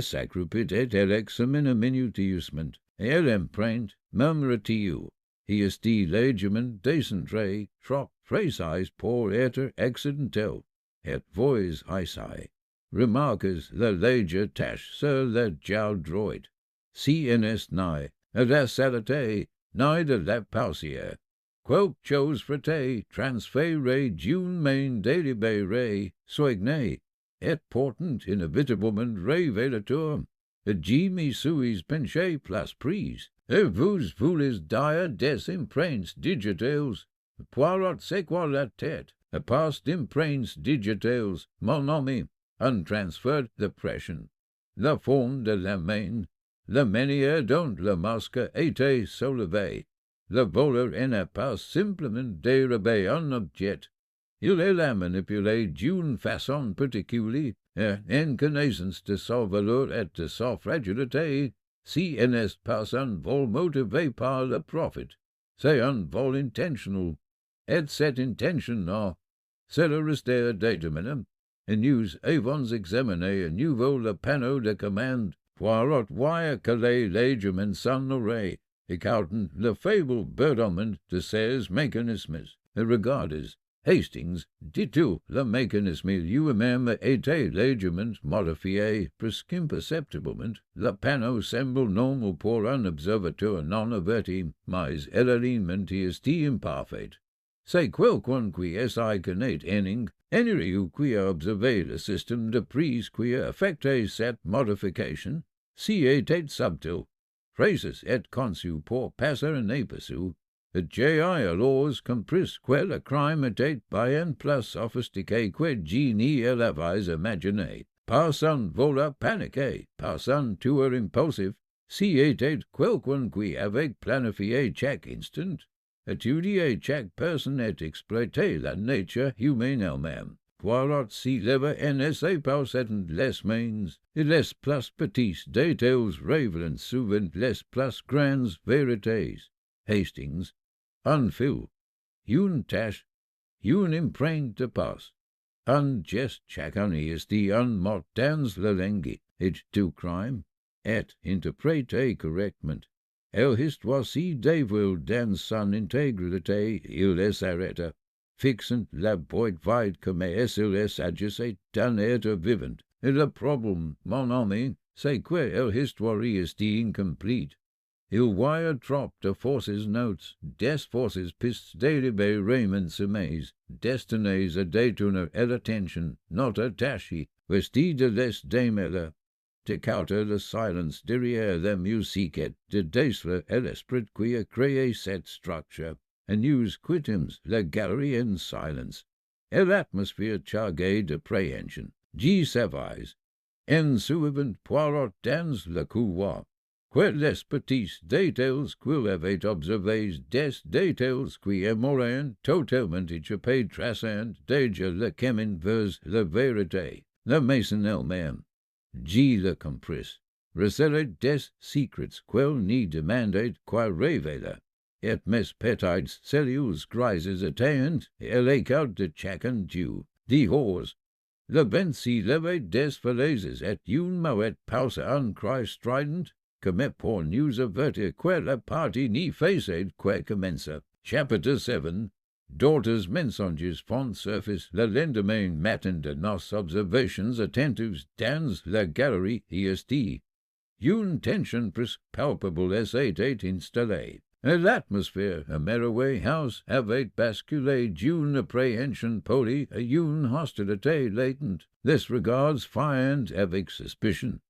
s'accroupit et elle examina minutieusement, et l'empreinte, murmura-t-il, il est dit légèrement décentré, trop précise pour être accidentel. Et voies, I say, remarques la légère tache sur le jowl droit. Si en est ni la saleté, ni de la pausière. Quelque chose frotté, transféré d'une main délibérée, soigné, et portant inévitablement révélateur. Jimmy suis penché place prise, et vous voulez dire des empreintes digitales. Poirot c'est quoi la tête? The past imprints digitales, mon ami, untransferred the pression. La forme de la main, la manière dont le masque était soulevé, le voleur n'a pas simplement dérobé un objet. Il l'a manipulé d'une façon particulière, en connaissance de sa valeur et de sa fragilité. Si elle n'est pas un vol motivé par le profit, c'est un vol intentional, et cette intention c'est le rester déterminé. Et nous avons examiné à nouveau le panneau de commande. Poirot voyait que les légions s'en auraient, écartant le faible bedonnement de ces mécanismes. Et regardez, Hastings, dit-il, le mécanisme lui-même était légèrement modifié, presque imperceptiblement. Le panneau semble normal pour un observateur non averti, mais l'élément est imparfait. C'est quelqu'un qui essaie connaître Henry qui a observé le système de prise qui a affecté cette modification, si était subtil. Phrases est conçu pour passer inaperçu. Et j'ai alors compris que le crime était bien plus sophistiqué que je n'y l'avais imaginé. Pas un voleur paniqué, pas un tueur impulsif, si était quelqu'un qui avait planifié chaque instant, étudié chaque personne et exploité la nature humaine elle-même. Poirot s'y leva en essai par certaines les means, et les plus petits détails révélant souvent les plus grandes vérités. Hastings, un fil, une tâche, une empreinte de pas, un geste chacun est un mot dans la langue, et tout crime est interprété correctement. El histoire si dévoile dans son intégrité, il les arrêta, fixant la boîte vide comme s'il les agissait d'un être vivant. Et le problème, mon ami, c'est que el histoire est incomplete. Il voyait trop de fausses notes, des fausses pistes dérivées rarement semées, destinées à détourner l'attention, not attachées, vesties de les démêler, d'écarter le silence derrière la musique et de déceler l'esprit qui a créé cette structure. Et nous quittâmes la galerie en silence, et l'atmosphère chargée de préhension. J'y savais, en suivant Poirot dans le couloir, que les petits détails qu'il avait observés, des détails qui aimeraient totalement échappé traçant déjà le chemin vers la vérité. La maison elle-même, j'y le compris, recélait des secrets qu'il n'y demandait qu'à révéler. Et mes petites cellules grises atteignent l'écart de chacun d'eux. Dehors, le vent s'y levait des falaises et une mouette poussait un cri strident, comme pour nous avertir que la partie n'y faisait que commencer. Chapitre 7. D'autres mensonges font surface le lendemain matin de nos observations attentives dans la galerie IST. Une tension presque palpable était installée. Et l'atmosphère à Merroway House avait basculé d'une appréhension polie à une hostilité latent. Les regards fired avec suspicion.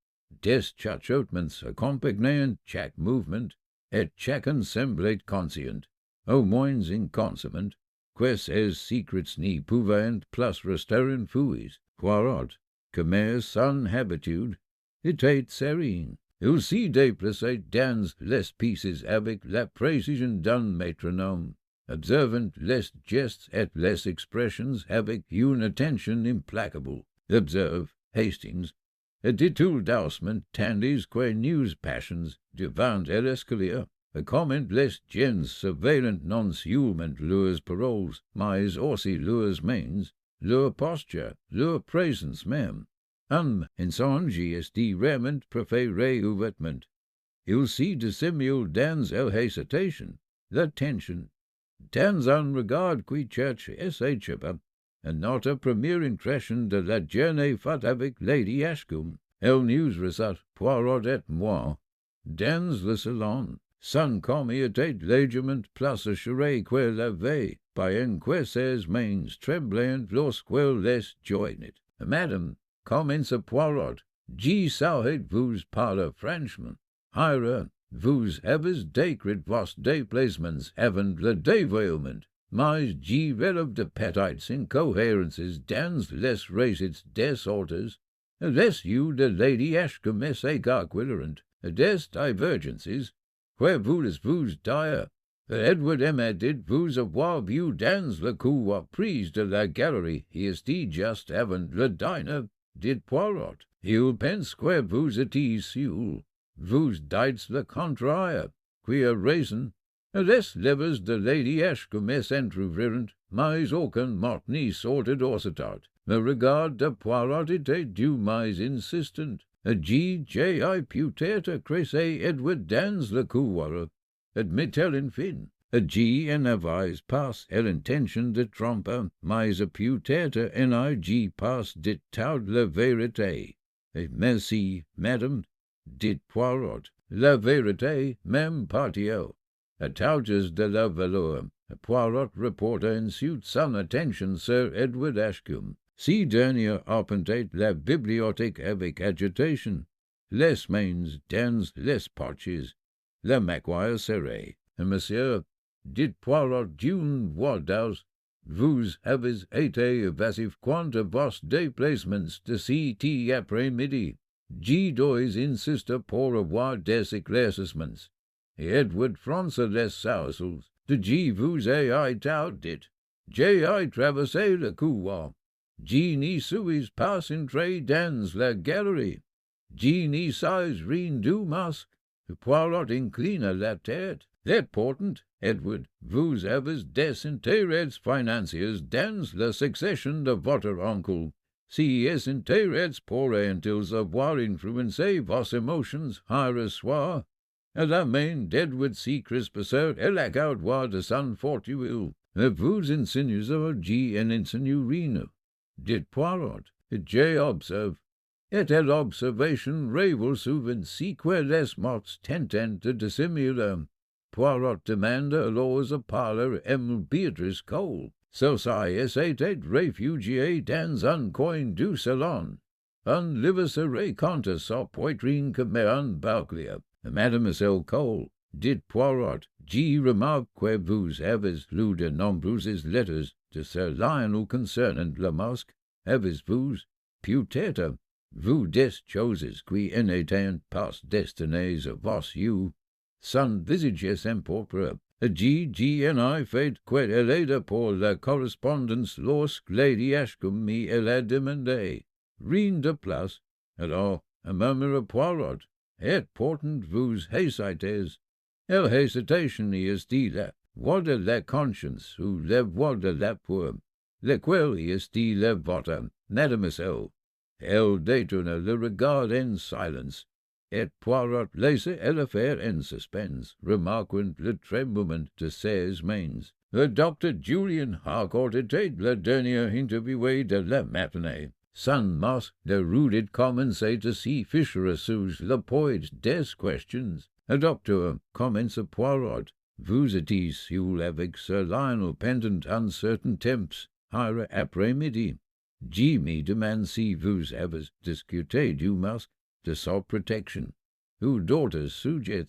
Des chuchotements accompagnaient chaque mouvement, et chacun semblait conscient, au moins inconsciemment, que ces secrets n'y pouvaient plus rester infouis. Poirot, comme son habitude, était serene. Il s'y déplaçait dans les pieces avec la précision d'un métronome, observant les gestes et les expressions avec une attention implacable. Observe, Hastings, et dit-il doucement, tandis que nous passions devant l'escalier, comment les gens surveillant non seulement leurs paroles, mais aussi leurs mains, leur posture, leur présence même. Insonge est rarement préféré au vêtement. Il s'y dissimule dans l'hésitation, la tension, dans un regard qui cherche et s'échappe, et notre première impression de la journée faite avec Lady Ashcombe. Elle nous ressortit, Poirot et moi, dans le salon. Son commis était légèrement plus assuré que la veille, bien que ses mains tremblaient lorsqu'elle les joignait. Madame, commença Poirot, je saurais vous parler franchement. Ira, vous avez décrit vos déplacements avant le dévoilement. mais G relève de petites incohérences dans les récits des auteurs, les yeux de Lady Ashcombe s'égarent des divergences, que voulez-vous dire? Edward aimait vous avoir vu dans le couloir prise de la galerie, ici juste avant le dîner, dit Poirot. Il pense que vous étiez seul. Vous dites le contraire. Qui a raison? Les lèvres de Lady Ashcombe s'entr'ouvrirent, mais aucun mot n'y sortit d'aussitôt. Le regard de Poirot était du mais insistant. J'ai peut-être cressé Edward dans le couloir. Admit-elle enfin. G n'avait pas l'intention de tromper, mais peut-être j'ai pas dit toute la vérité. Merci, madame, dit Poirot. La vérité même partielle. À tauges de la valeur, Poirot reporta ensuite son attention sur Edward Ashcombe. Si dernier arpentait la bibliothèque avec agitation, les mains dans les poches, la maquille serrée. Monsieur, dit Poirot d'une voix douce, vous avez été évasif quant à vos déplacements de cet après-midi. G dois insiste pour avoir des éclaircissements. Et Edward fronça les sourcils. De G vous ai tout dit. J'ai traversé le couloir. G n'y suis pas entré dans la galerie. G n'y sais rien du masque. Poirot inclina la tête. L'important, Edward, vous avez des intérêts financiers dans la succession de votre oncle. Si ces intérêts pourraient-ils avoir influencé vos émotions hier soir? À la main d'Edward C. Crispusser et la gardoire de son fortuit. Vous insinuez G en insinue rien, dit Poirot. J'ai observé. Et l'observation révèle souvent si que les mots tentent de dissimuler. Poirot demanda alors à parler Emile Beatrice Cole. Celle-ci était réfugiée dans un coin du salon. Un livre serait contre sa poitrine comme un bouclier. Mademoiselle Cole, dit Poirot, j'y remarque que vous avez lu de nombreuses lettres de Sir Lionel concernant le masque. Avez-vous, peut-être, vu des choses qui n'étaient pas destinées à vos yeux? Son visage s'emporte. G en a fait qu'elle aida pour la correspondance lorsque Lady Ashcombe me l'a demandé. Rien de plus. Alors, murmura Poirot, et pourtant vous hésitez. L'hésitation est la voix de la conscience ou la voix de la peur. Laquelle est la vôtre, mademoiselle? Elle détourna le regard en silence. Et Poirot laissa l'affaire en suspense, remarquant le tremblement de ses mains. Le docteur Julian Harcourt était le dernier interviewé de la matinée. Son masque de rudit commençait à s'y ficher sous le poids des questions. Le docteur commença Poirot. Vous étiez seul avec Sir Lionel pendant un certain temps, hier après-midi. G me demande si vous avez discuté du masque, de sa protection, ou d'autres sujets.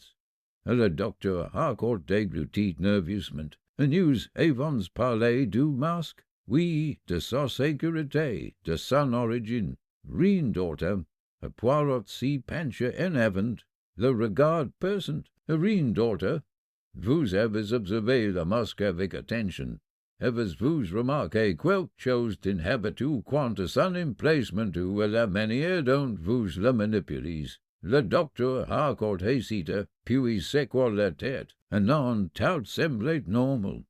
Le docteur Harcourt déglutit nerveusement. Nous avons parlé du masque, oui, de sa sécurité, de son origine, rien d'autre. Poirot s'y pencha en avant, le regard perçant, rien d'autre. Vous avez observé le masque avec attention. Avez-vous remarqué quelque chose d'inhabituel quant à son emplacement ou à la manière dont vous le manipulez? Le docteur Harcourt hésita, puis secoua la tête. Non, tout semblait normal.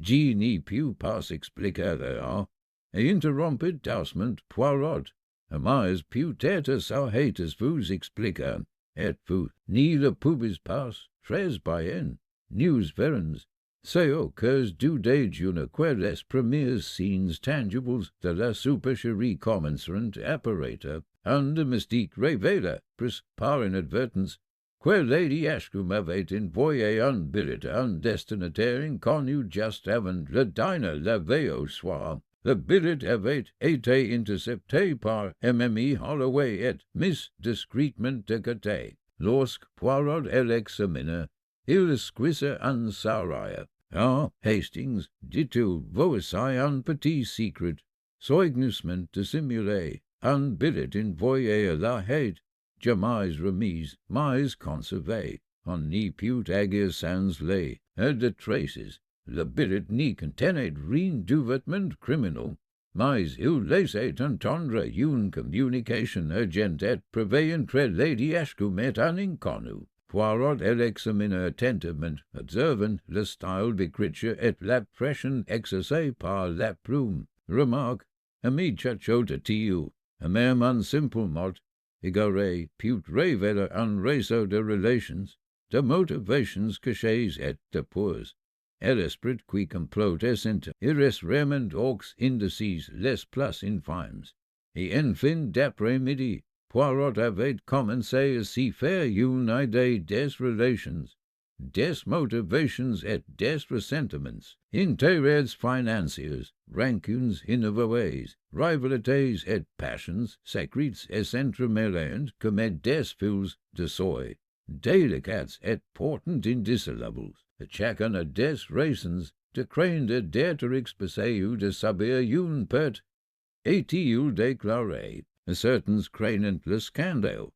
G n'y put pas expliquer alors, et interrompit doucement Poirot. Mais peut-être ça hâtez-vous expliquer, et vous n'y le pouvez pas, très bien. Nous verrons. C'est au cause du déjeuner que les premiers signes tangibles de la supercherie commenceront à apparaître. Un domestique révéla, presque par inadvertance, que Lady Ashcombe avait envoyé un billet à un destinataire inconnu juste avant le dîner la veille au soir. Le billet avait été intercepté par Mme Holloway et mis discrètement de côté. Lorsque Poirot l'examina, il esquissa un sourire. Ah, Hastings, dit-il, voici un petit secret, soigneusement dissimulé, un billet envoyé à la hâte, jamais remis, mais conservé, on n'y put agir sans les de traces. Le billet n'y contenait rien d'ouvertement criminel, mais il laissait entendre une communication urgente et privée entre Lady Ashcombe et un inconnu. Poirot l'examina attentivement, observant le style d'écriture et la pression exercée par la plume. Remarque, ami dit-il, même un simple mot égaré put révéler un réseau de relations, de motivations cachées et de purs. Et l'esprit qui complote inter iris remend aux indices les plus infimes. Et enfin, d'après-midi, Poirot avait commencé à s'y faire une idée des relations, des motivations et des ressentiments, intérêts financiers, rancunes inavouées, rivalités et passions secrètes et s'entremêlant comme des fils de soie, délicats et pourtant indissolubles. Chacun a des raisons de craindre d'être exposé ou de subir une perte, est-il déclaré. Certains craignent le scandale,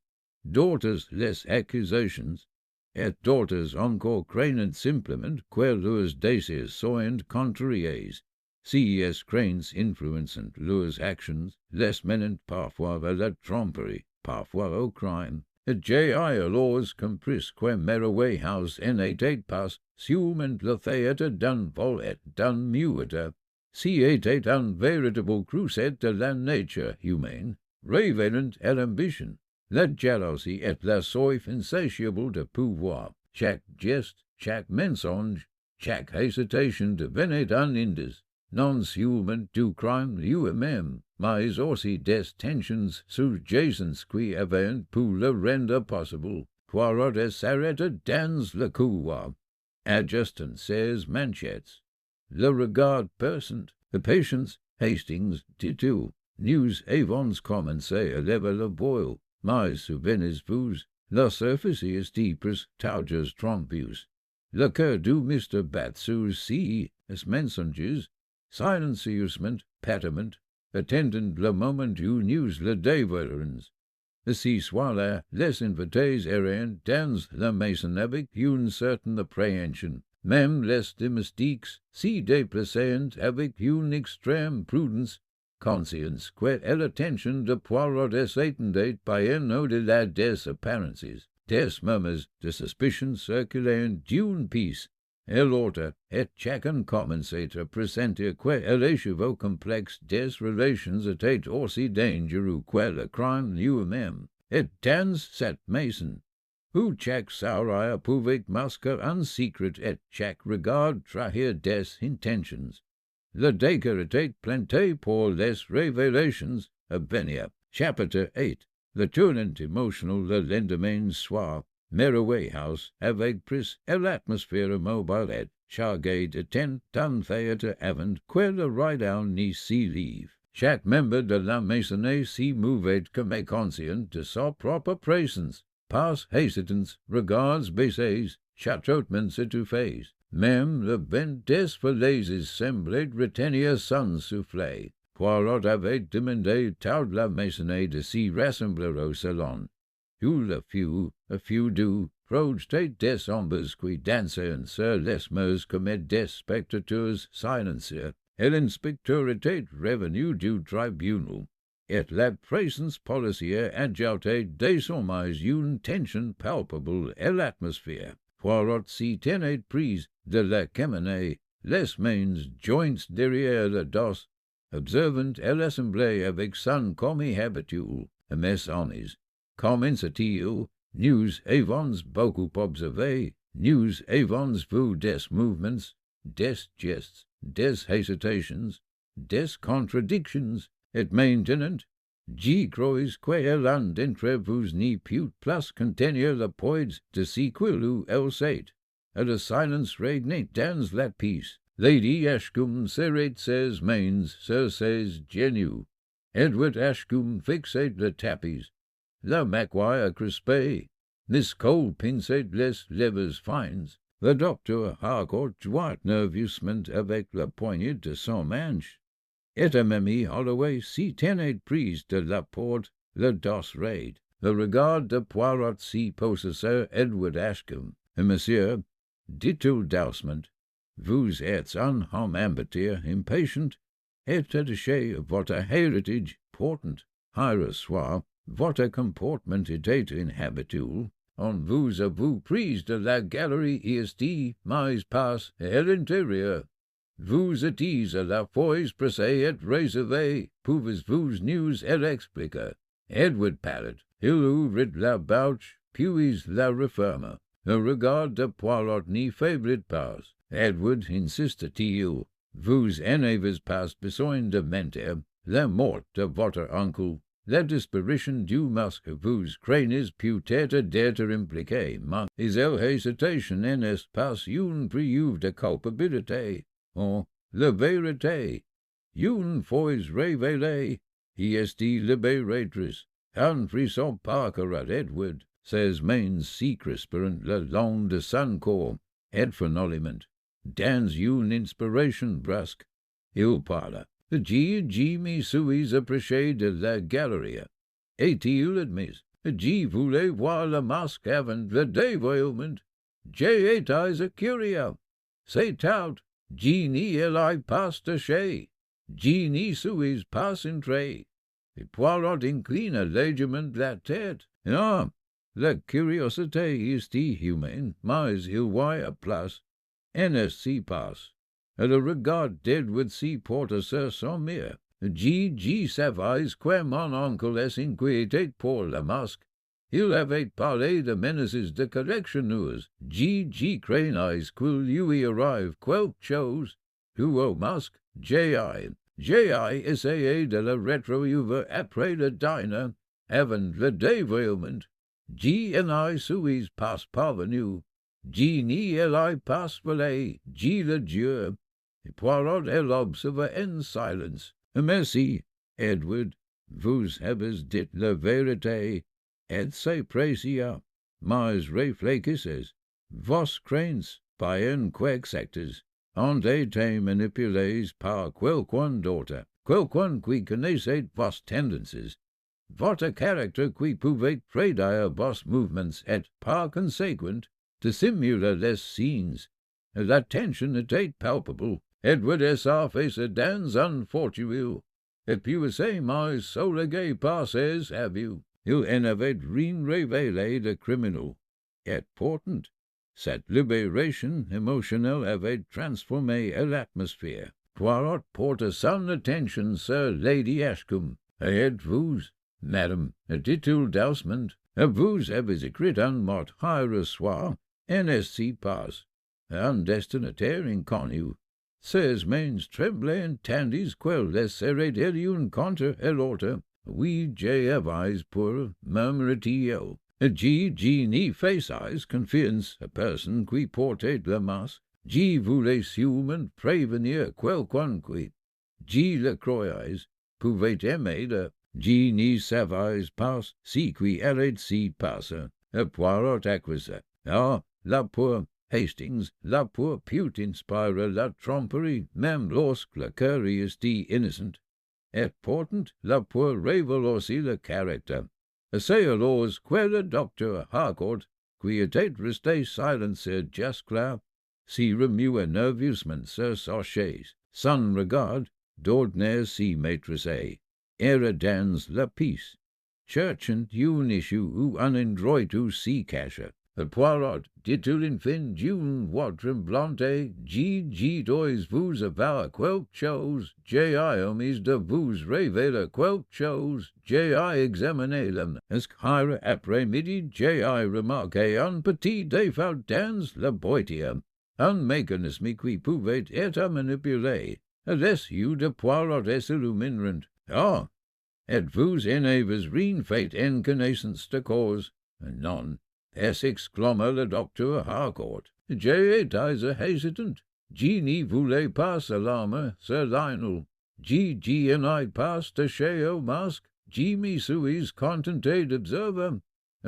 d'autres les accusations, et d'autres encore craignent simplement que leurs désirs soient contrariés. Ces craintes influencent leurs actions, les menant parfois à la tromperie, parfois au crime. J'ai alors compris que Merway House n'était pas seulement le théâtre d'un vol et d'un muette, si était un véritable creuset de la nature humaine, révélant à l'ambition, la jalousie et la soif insatiable de pouvoir. Chaque geste, chaque mensonge, chaque hésitation devenait un indice, non seulement du crime lui-même, mais aussi des tensions sous-jacentes qui avaient pu le rendre possible. Poirot s'arrêta dans le couloir, adjustant ses manchettes. Le regard perçant, the patience, Hastings, dit-il, nous avons commencé à lever le voile, mais souvenez-vous, la surface est plus taugeuse trompus. Le cœur du Mr. bat sur si mensonges, silencieusement, patamment, attendant le moment où nous le déverrons. Ce soir-là, les invités errant dans la maison avec une certaine appréhension. Même les domestiques s'y déplaçant avec une extrême prudence, conscience que l'attention de Poirot s'étendait bien au-delà des apparences. Des murmures de suspicion circulaient d'une pièce et l'autre, et chacun commençait à pressentir que l'écheveau complexe des relations était aussi dangereux que le crime lui-même. Et dans cette maison, où chaque sourire pouvait masquer un secret et chaque regard trahir des intentions, le décor était planté pour les révélations à venir. Chapitre 8. Le tournant émotionnel le lendemain soir, Merway House avait pris l'atmosphère immobile et chargée de tant d'un théâtre avant que le rideau n'y s'y livre. Chaque membre de la maisonnée s'y mouvait comme conscient de sa propre présence. Pas hésitants, regards baissés, chatotements étouffés. Même le vent des falaises semblait retenir son souffle. Poirot avait demandé toute la maisonnée de s'y rassembler au salon. Où a few doux, projetés des ombres qui dansaient sur les murs comme des spectateurs silencieux. Et l'inspecteur était revenu du tribunal, et la présence policière ajoutait désormais une tension palpable à l'atmosphère. Poirot s'y tenait prise de la cheminée, les mains jointes derrière le dos, observant l'assemblée avec son commis habituel. Mes amis, commença-t-il, nous avons beaucoup observé, nous avons vu des mouvements, des gestes, des hesitations, des contradictions, et maintenant, j'y crois que l'un d'entre vous n'y put plus contenir le poids de si où elle sait, et le silence régnait dans la pièce. Lady Ashcombe serrait ses mains sur ses genoux. Edward Ashcombe fixait le tapis. Le Maguire crispé. Miss Cole pinçait les levers fines. Le docteur Harcourt joint nerveusement avec le poignet de son manche, et a Mamie Holloway si tenait prise de la porte le dos raide. Le regard de Poirot si possesseur Edward Ashcombe, et monsieur, dit-il doucement, vous êtes un homme ambitieux, impatient, et attaché à votre héritage portant. Hier soir, votre comportement était inhabituel. On vous avoue prise de la galerie ici, mais passe à l'intérieur. Vous étiez à la fois pressé et réservé. Pouvez-vous nous expliquer? Edward parut. Il ouvrit la bouche, puis la referma. Le regard de Poirot n'y faiblit pas. Edward insista-t-il. Vous en avez pas besoin de mentir. La mort de votre oncle, la disparition du masque, vous craignez peut-être d'être impliqué, mais il hésitation n'est pas une preuve de culpabilité. Oh, la vérité, une fois révélée, est libératrice. Un frisson parcourt Edward, ses mains si crispant le long de son corps, et finalement, dans une inspiration brusque, il parla. G me suis approché de la galerie. Est-il admis? G voulait voir le masque avant le dévoilement. J étais curieux. C'est tout. G n'y allait pas toucher. G n'y suis pas entré. Et Poirot inclina légèrement la tête. Ah, la curiosité est humaine, mais il voit à place. Et s'y passe. Et le regard d'Edward s'y porte sur son mire. G savait que mon oncle est inquiété pour le masque. Il avait parlé de menaces de correctionneurs. G craignait qu'il lui arrive quelque chose. Au masque, J.I. essayait de le retrouver après le dîner, avant le dévoilement. G et I suis pas parvenus. G n'y allait pas volé. G le Dieu. Et Poirot et l'observa en silence. Merci, Edward, vous avez dit la vérité, et c'est précieux, mais réfléchissez, vos craintes, par un quelque sectes, ont été manipulées par quelqu'un d'autre, quelqu'un qui connaissait vos tendances, votre caractère qui pouvait prédire vos mouvements et, par conséquent, dissimuler les signes. La tension était palpable. Edward et sa face dans un fortuit, et puis c'est mais soulagé par ses aveux. Il en avait rien révélé de criminel. Et pourtant, cette libération émotionnelle avait transformé l'atmosphère. Poirot porta son attention sur Lady Ashcombe. Et êtes-vous, madame, dit-il doucement, vous avez écrit un mort hier soir, et ainsi passe. Un destinataire inconnu. Ses mains tremblaient tandis qu'elle laisserait une contre l'autre. Oui, j'avais pour murmura-t-il. G n'y faisait confiance à personne qui portait le masque. G voulait sûrement prévenir quelqu'un qui, G le croyait, pouvait aimer de. G n'y savait pas si qui allait s'y passer. Poirot acquiesça. Ah, la pour Hastings, là pour put inspire la tromperie, même lorsque le cœur est innocent. Et pourtant, là pour révéler aussi le caractère. C'est alors que le docteur Harcourt, qui était resté silent jusque-là, s'y remua nerveusement sur sa chaise. Son regard, d'ordinaire si maîtrisé, era dans la pièce, cherchant une issue où un endroit s'y cachait. Poirot, dit-il enfin d'une voix tremblante, G dois vous avouer quelque chose, J.I. omis de vous révéler quelque chose, J.I. examiné l'homme. Est-ce qu'hier après-midi, J.I. remarqué un petit défaut dans la boîtière, un mécanisme qui pouvait être manipulé. Les yeux de Poirot s'illuminèrent. Ah! Êtes-vous en avez rien fait en connaissance de cause? Non. Exclama le docteur Harcourt. J'ai été hésitant. G n'y voulait pas s'alarmer, Sir Lionel. G n'ai pas touché au masque. G me suis contenté d'observer.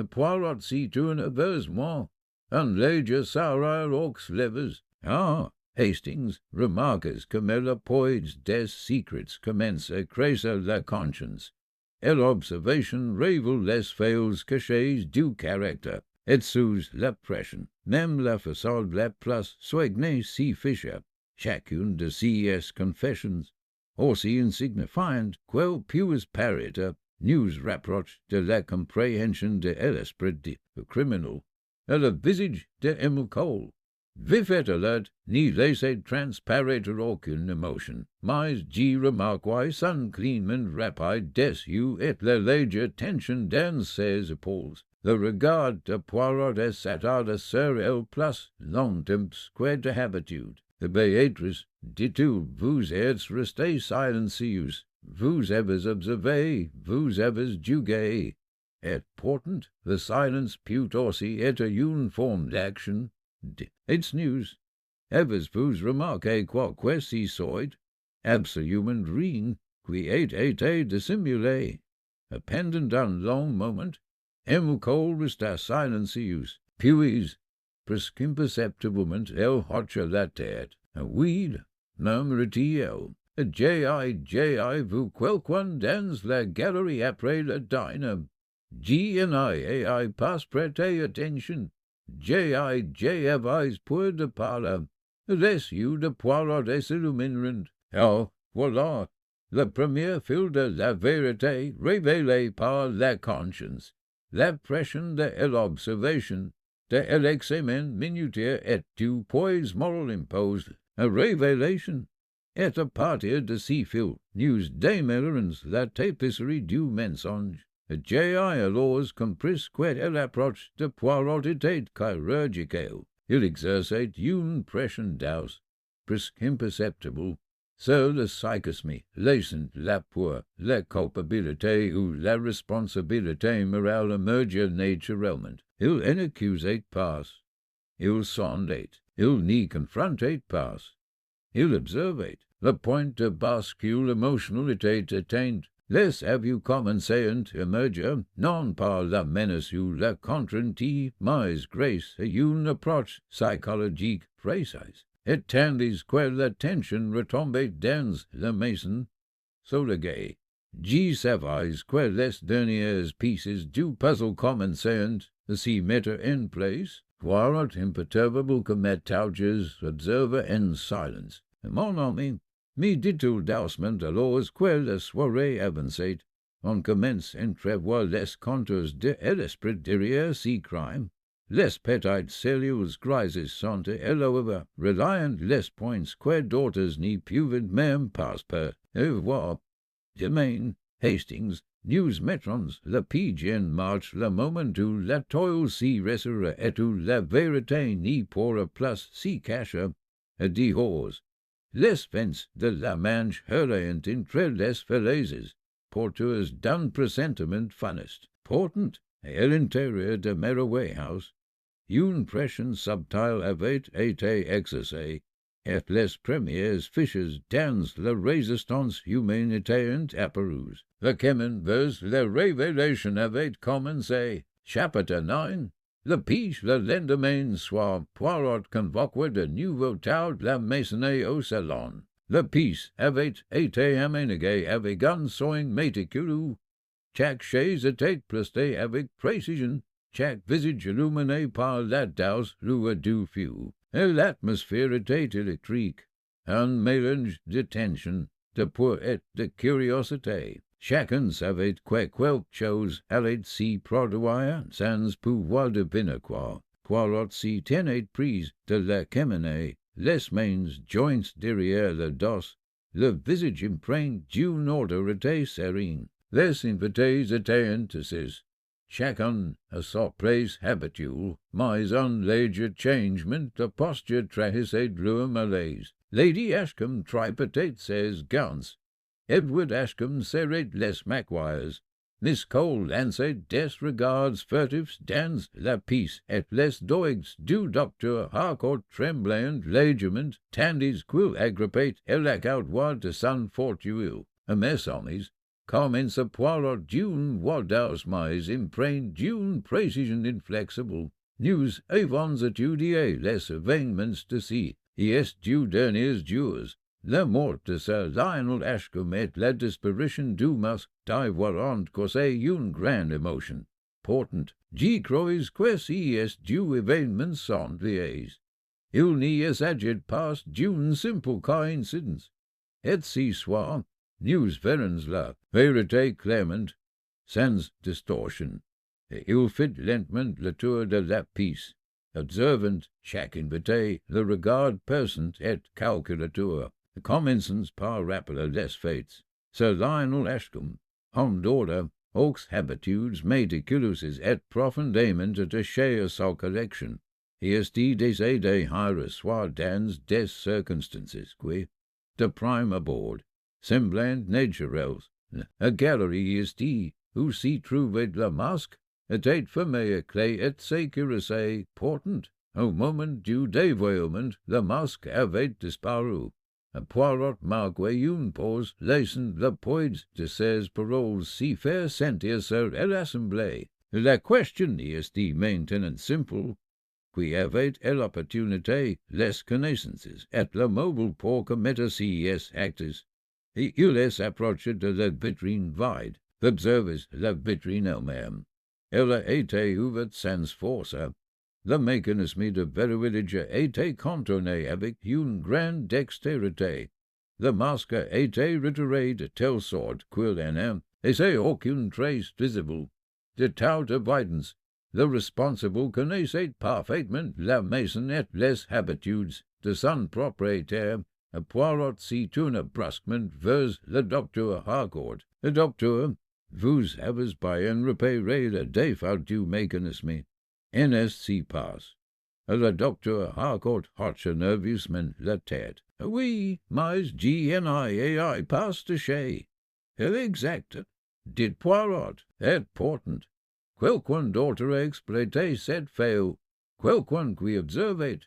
Poirot s'y tourna vers moi. un leger sarar aux levers. Ah, Hastings, remarques comme elle poids des secrets commence à creuser la conscience. Et l'observation révèle les fails cachés du caractère, et sous la pression, même la façade la plus soignée si fichée, chacune de ces confessions, aussi insignifiant quel puisse paraître, nous rapproche de la compréhension de l'esprit du criminel, et le visage de Hercule. Vif et alerte, n'y laissez transparaître aucune émotion, mais j'y remarquai son clignement rapide des yeux et la légère tension dans ses épaules. Le regard de Poirot s'attarda sur elle plus longtemps que d'habitude. Béatrice, dit-il, vous êtes resté silencieuse, vous avez observé, vous avez jugé. Et pourtant, the silence put aussi être une forme d'action. It's news. Avez-vous remarqué quoi si soit absolument rien qui ait été dissimulé? Pendant un long moment, Hercule resta silencieuse, puis, presque imperceptiblement, elle hocha la tête. Oui, murmura-t-il, j'ai vu quelqu'un dans la galerie après le dîner. J'y pas prêté attention. J'avais peu de parler. Les yeux de Poirot s'illuminèrent. Oh, voilà, le premier fil de la vérité révélé par la conscience. La pression de l'observation, de l'examen minutieux et du poids moral impose a révélation. Et à partir de ces fils, nous démêlerons la tapisserie du mensonge. J'ai alors compris que l'approche de Poirot était chirurgicale. Il exerçait une pression douce, presque imperceptible, sur le psychisme, laissant la peur, la culpabilité ou la responsabilité morale émerger naturellement. Il n'accusait pas, il sondait, il n'y confrontait pas, il observait. Le point de bascule émotionnel était atteint. Les avez commencé à émerger, non par la menace ou la contrainte, mais grâce à une approche psychologique précise. Et tandis que la tension retombait dans le mason, soulagé, j'y savais que les dernières pieces du puzzle commençaient à s'y mettre en place. Poirot, imperturbable comme métalges, observa en silence. Mon ami, me dit-il doucement alors que la soirée avançait, on commence à entrevoir les contours de l'esprit derrière ces crimes. Les petites cellules grises sont, however, reliant les points que d'autres n'y peuvent même pas voir. Demain, Hastings, nous mettrons le pied en marche le moment où la toile s'y ressera et où la vérité n'y pourra plus s'y cacher. Dehors, les fences de la Manche hurlant entre les falaises, porteuses d'un pressentiment funeste. Pourtant, à l'intérieur de Merowe House, une pression subtile avait été exercée, et les premières fiches dans la résistance humaine étaient apparues. Le chemin vers la révélation avait commencé. Chapitre 9. Le piche le lendemain soir, Poirot convoqua de nouveau de la maisonnée au salon. Le piche avait été aménagé avec un soin méticuleux. Chaque chaise était placée avec précision, chaque visage illuminé par la douce lueur du feu. Et l'atmosphère était électrique, un mélange de tension, de peur et de curiosité. Chacun savait que quelque chose allait s'y produire sans pouvoir deviner quoi. Poirot s'y tenait prise de la cheminée, les mains jointes derrière le dos, le visage empreint d'une autorité sereine. Les invités étaient indécis, chacun à sa place habituelle, mais un léger changement de posture trahissait leur malaise. Lady Ashcombe tripotait ses gants. Edward Ashcombe serrait les maquoires. Miss Cole lançait des regards furtifs dans la pièce, et les doigts du docteur Harcourt tremblaient légèrement, tandis qu'il agrippait l'écoutoir de son fauteuil. À mes amis, commença Poirot d'une audace mais empreinte d'une précision inflexible. news avons étudié les événements de si, et du derniers jours, la mort de Sir Lionel Ashcombe et la disparition du masque d'ivoire ont causé une grande émotion. Portant, j'y crois que si est du événement sont liés. Il n'y s'agit pas d'une simple coïncidence. Et si soit, nous verrons la vérité clairement, sans distorsion. Et il fit lentement le tour de la pièce, observant chaque invité le regard persant et calculateur, commençant par rappeler les faits. Sir Lionel Ashcombe, homme d'ordre, aux habitudes méticuleuses et profondément attachées à sa collection, et des aidés à recevoir dans des circonstances qui, de prime abord, semblant naturelles, a galerie où s'y trouvait le masque, était fermé à clé et sécurisé, portant, au moment du dévoilement, le masque avait disparu. Poirot marquait une pause, laissant le poids de ses paroles si faire sentir sur l'assemblée. La question est maintenant simple. Qui avait l'opportunité, les connaissances, et le mobile pour commettre ces actes. Et il s'approcha de la vitrine vide, observa la vitrine elle-même. Elle a été ouverte sans force. Le mécanisme de verrouillage a été contourné avec une grande dextérité. Le masque a été retiré de telle sorte qu'il en a, et c'est aucune trace visible. De toute évidence, le responsable connaissait parfaitement la maison et les habitudes de son propriétaire. Poirot s'y tourna brusquement vers le docteur Harcourt. Le docteur, vous avez bien repéré le défaut du mécanisme. Ernest s'y passe. Le docteur Harcourt hocha nerveusement la tête. Oui, mais I passe de chez. Exact. Dit Poirot, et portant. Quelqu'un d'autre exploitait cette faille. Quelqu'un qui observait,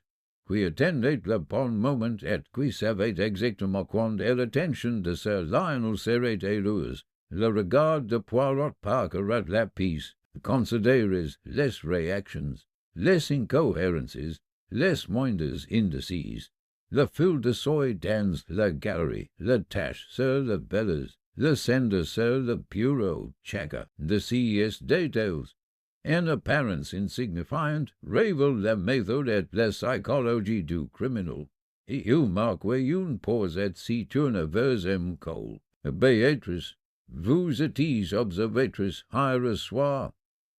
qui attendait le bon moment et qui savait exactement quand l'attention de Sir Lionel serait heureuse. Le regard de Poirot parcourait la pièce, considérait les réactions, les incohérences, les moindres indices, le fil de soie dans la galerie, la tache sur le bellows, le cendre sur le bureau, chacun de ces détails. En apparence insignifiant, révèle la méthode et la psychologie du criminel. Et il marquait une pause et s'y tourna vers Cole. Béatrice, vous étiez observatrice hier soir.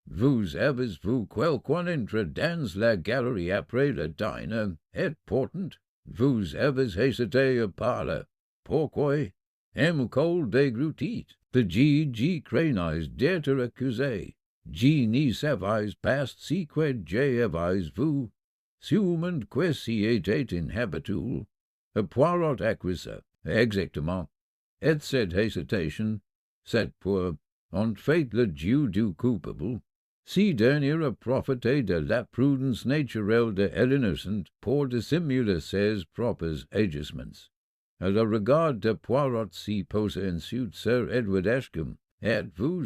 Vous avez-vous quelqu'un entre dans la galerie après le dîner, et portant, vous avez hésité à parler. Pourquoi? Cole déglutit. Petit craignais d'être accusé. N'y savais pas si que j'avais-vous. Sûrement que si était inhabituel. Poirot acquiesça, exactement. Et cette hésitation, c'est pour, en fait, le dieu du coupable. Si dernier a profité de la prudence naturelle de l'innocent pour dissimuler ses propres agissements. Le regard de Poirot s'y posa ensuite sur Edward Ashcombe. Et vous,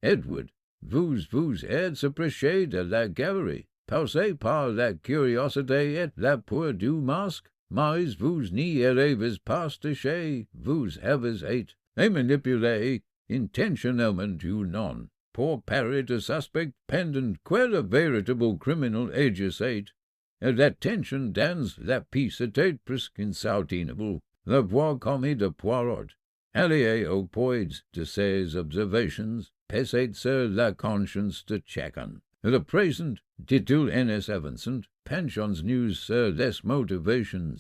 Edward, vous êtes approché de la galerie, poussé par la curiosité et la peur du masque, mais vous n'y arrivez pas touché, vous avez été manipulé intentionnellement ou non, pour parer de suspect pendant que le véritable criminel agissait. L'attention dans la pièce était presque insoutenable. La voix commise de Poirot, alliée au poids de ses observations, pesait sur la conscience de chacun. Le présent, dit-il en avançant, pensions nous sur les motivations.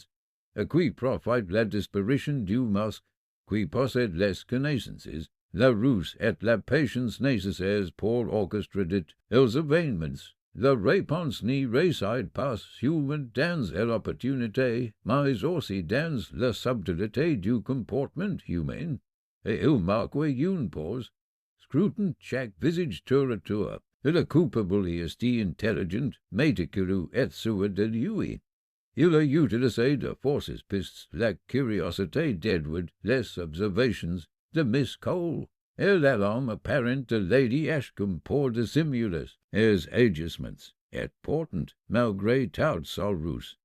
À qui profite la disparition du masque, qui possède les connaissances, la ruse et la patience nécessaires pour orchestrer els événements. La réponse n'y réside pas seulement dans l'opportunité, mais aussi dans la subtilité du comportement humain. Et il marquait une pause, scrutant chaque visage tour à tour. Le coupable est intelligent, méticuleux et sûr de lui. Il a utilisé de forces pistes la curiosité d'Edward, les observations de Miss Cole, et l'alarme apparent de Lady Ashcombe pour dissimuler his agissements, et portant, malgré tout sol rus.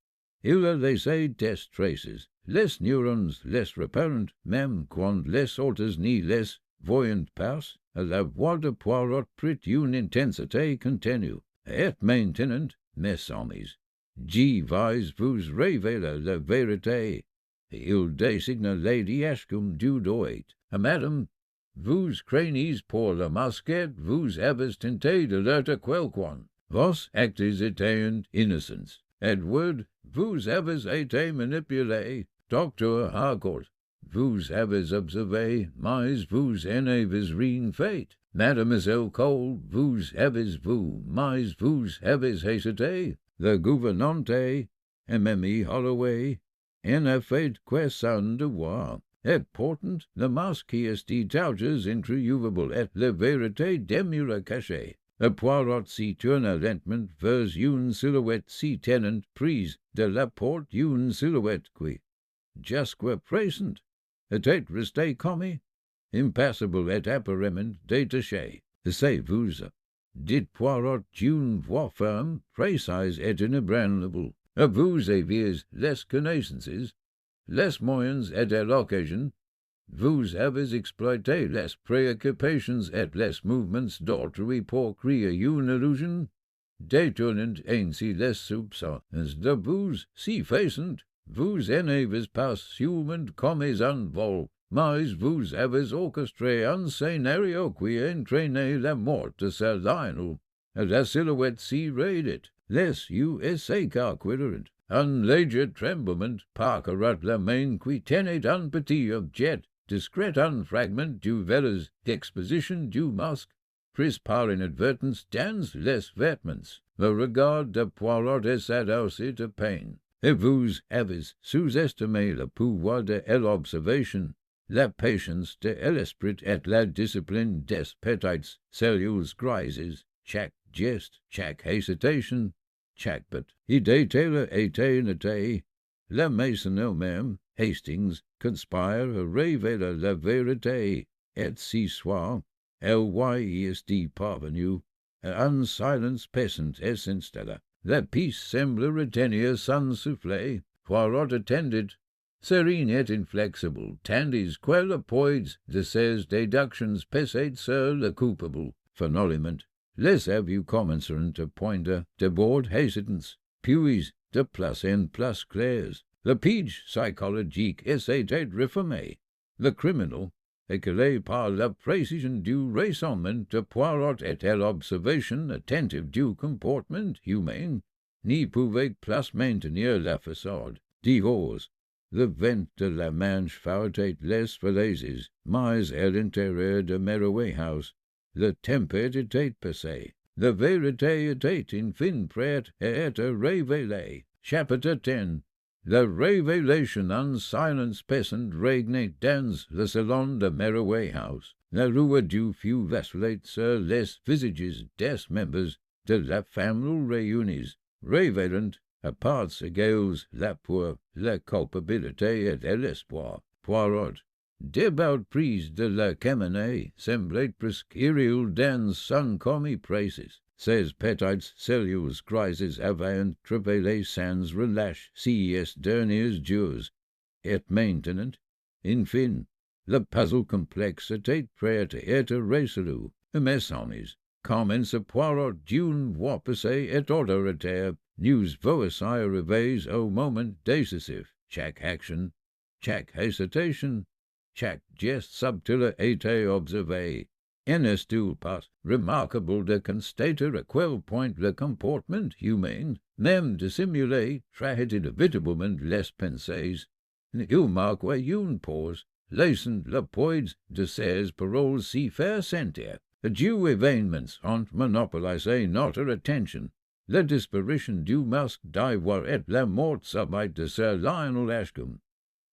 Illa laissé des traces, les neurons les repellent, même quand les autres ni les voyant pas, la voix de Poirot prit une intensité continue, et maintenant, mes amis, j'y vais vous révéler la vérité. Il désigne Lady Ashcombe du doigt. Madame, vous craignez pour le masque, vous avez tenté de l'être quelqu'un. Vos actes étaient innocents. Edward, vous avez été manipulé. Docteur Harcourt, vous avez observé, mais vous en avez rien fait. Mademoiselle Cole, vous avez vu, mais vous avez hésité. Le gouvernante, Mimi Holloway, en a fait question de voir. Et pourtant, le masque est détaché introuvable et la vérité demeure cachée. Le Poirot s'y tourna lentement vers une silhouette si tenante prise de la porte, une silhouette qui, jusqu'à présent, était restée comme impassible et apparemment détachée. Savez-vous, dit Poirot d'une voix ferme, précise et inébranlable, vous aviez les connaissances, les moyens et l'occasion, vous avez exploité les préoccupations et les mouvements d'autrui pour créer une illusion, détournant ainsi les soupçons de vous si faisant, vous en avez pas sûrement commis un vol, mais vous avez orchestré un scénario qui entraînait la mort de Sir Lionel. La silhouette si raidit, les yeux s'écarquillèrent. Un léger tremblement parcourut la main qui tenait un petit objet, discret un fragment du veilleuse d'exposition du masque, pris par inadvertance dans les vêtements. Le regard de Poirot s'adoucit de peine. Et vous avez sous-estimé le pouvoir de l'observation, la patience de l'esprit et la discipline des petites cellules grises. Chaque geste, chaque hésitation, chaque but idée était, la maison elle-même, Hastings, conspire à révéler la vérité, et si soit, elle y est parvenue, un silence pesant s'installa. La peace semble retenir son souffle. Poirot attended, serene et inflexible, tandis que le poids de ses déductions pesait sur le coupable. Finalement, les yeux commenceront à poindre de bord hésitants, puis de place en place claires. Le piège psychologique essayait réformé. Le criminel, éclairé par la précision du raisonnement de Poirot et l'observation attentive du comportement humain, n'y pouvait plus maintenir la façade. Divorce, le vent de la Manche fouettait les falaises, mais à l'intérieur de Merowe House, le tempête était passé. La vérité était enfin prête à être révélée. Chapitre 10. La révélation en silence pesant régnait dans le salon de Merowe House. La rue du fut vacillait sur les visages des membres de la famille réunis, révélant à parts égales la peur, la culpabilité et l'espoir. Poirot, débat prise de la cheminée, semblait presque irréel dans son commis précis. Ces petites cellules grises avaient travaillé sans relâche ces derniers jours, et maintenant, enfin, le puzzle complexe était prêt à être résolu. Mes amis, commence Poirot d'une voix passée et autoritaire, nous voici arrivés au moment décisif. Chaque action, chaque hésitation, chaque geste subtil était observé. N'est-il pas remarquable de constater à quel point le comportement humain, même dissimulé, trahit inévitablement les pensées? Il marque une pause, laissant le poids de ses paroles s'y faire sentir. Dieu événements ont monopolisé notre attention. La disparition du masque d'ivoire et la mort subite de Sir Lionel Ashcombe.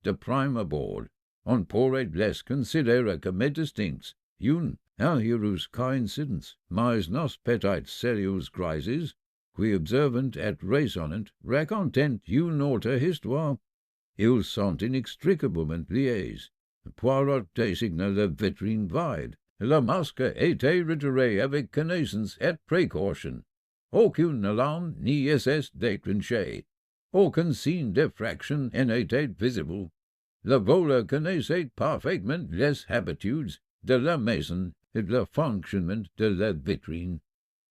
De prime abord, on pourrait les considérer comme distincts. Une heureuse coïncidence, mais nos petites cellules grises, qui observant et raisonnant, racontent une autre histoire. Ils sont inextricablement liés. Poirot désigna la vitrine vide. Le masque était retiré avec connaissance et précaution. aucune alarme ni essai déclenché, aucune signe d'effraction n'était visible. Le voleur connaissait parfaitement les habitudes de la maison et le fonctionnement de la vitrine.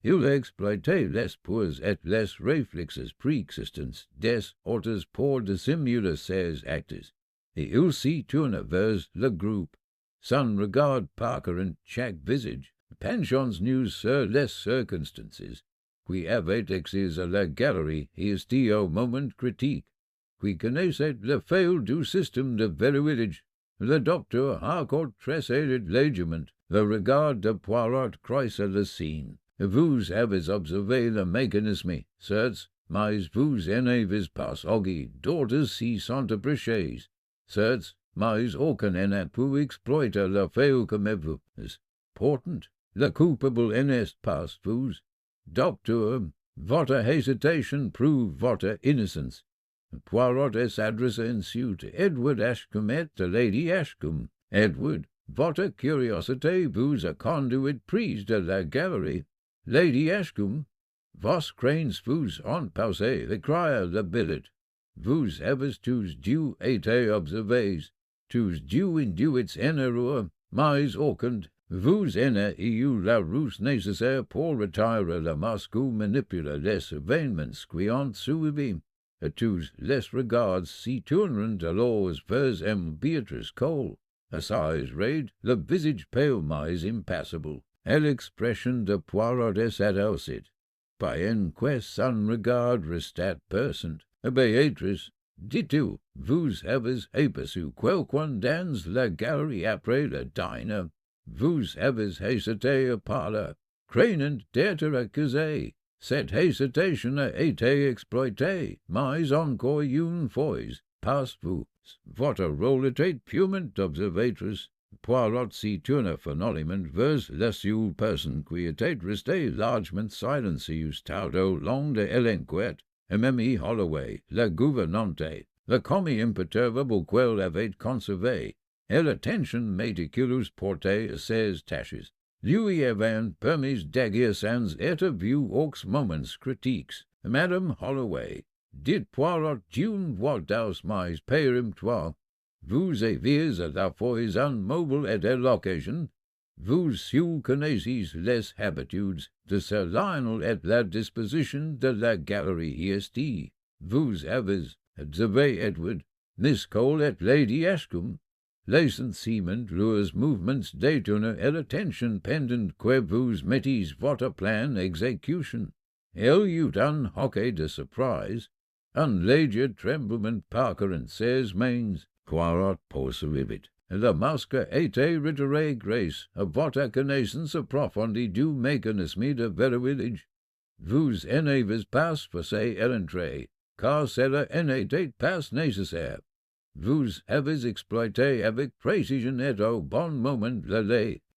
Il exploitait les peurs et les réflexes préexistants des autres pour dissimuler ses actes, et il s'y tourna vers le groupe, son regard parcourant chaque visage, penchant nu sur les circonstances qui avaient exercé la galerie et était au moment critique, qui connaissait le fail du système de verrouillage. Le docteur Harcourt tressait légèrement le regard de Poirot creusait la scène. Vous avez observé le mécanisme, certes, mais vous n'avez pas augué d'autres si sont appréciés, certes, mais aucun n'a pu exploiter le fail comme vous. Pourtant, le coupable n'est pas vous. Docteur, votre hésitation prouve votre innocence. Poirot s'adressa ensuite à Edward Ashcombe et à Lady Ashcombe. Edward, votre curiosité vous a conduit prise de la galerie. Lady Ashcombe, vos craintes vous ont passé, écrire le billet. Vous avez tous dû été observés, tous dû induits en erreur, mais aucun vous en eu la ruse nécessaire pour retirer le masque ou manipuler les événements qui ont suivi. Et tous les regards s'y tournèrent alors vers Beatrice Cole, à ses raids, le visage pâle mais impassible, et l'expression de Poirot s'adoucit. Païen que son regard restait perçant. Béatrice, dis-tu, vous avez aperçu quelqu'un dans la galerie après le dîner? Vous avez hésité à parler, craignant d'être accusé. Cette hésitation a été exploitée, mais encore une fois, parce vous. Votre rôle était purement d'observatrice. Poirot s'y tourna finalement vers la seule personne qui était restée largement silencieuse tout au long de l'enquête, et même Holloway, la gouvernante, le commis imperturbable qu'elle avait conservé, et l'attention méticuleuse portée à ses tâches, lui ayant permis d'égayer sans être vu aux moments critiques. Madame Holloway, dit Poirot d'une voix douce mais péremptoire, vous aviez à la fois un mobile et de l'occasion. Vous connaissez les habitudes de Sir Lionel et la disposition de la galerie ici. Vous avez observé Edward, Miss Cole et Lady Ashcombe. Les sentiments, leurs mouvements détournent et l'attention pendant que vous mettez votre plan exécution. Il y eut un hoquet de surprise, un léger tremblement parcourant ses mains. Poirot poursuivit. Le masque était retiré grâce à votre connaissance approfondie du mécanisme de verrouillage. Vous en avez pas forcé à l'entrée, car cela n'était pas nécessaire. Vous avez exploité avec précision et au bon moment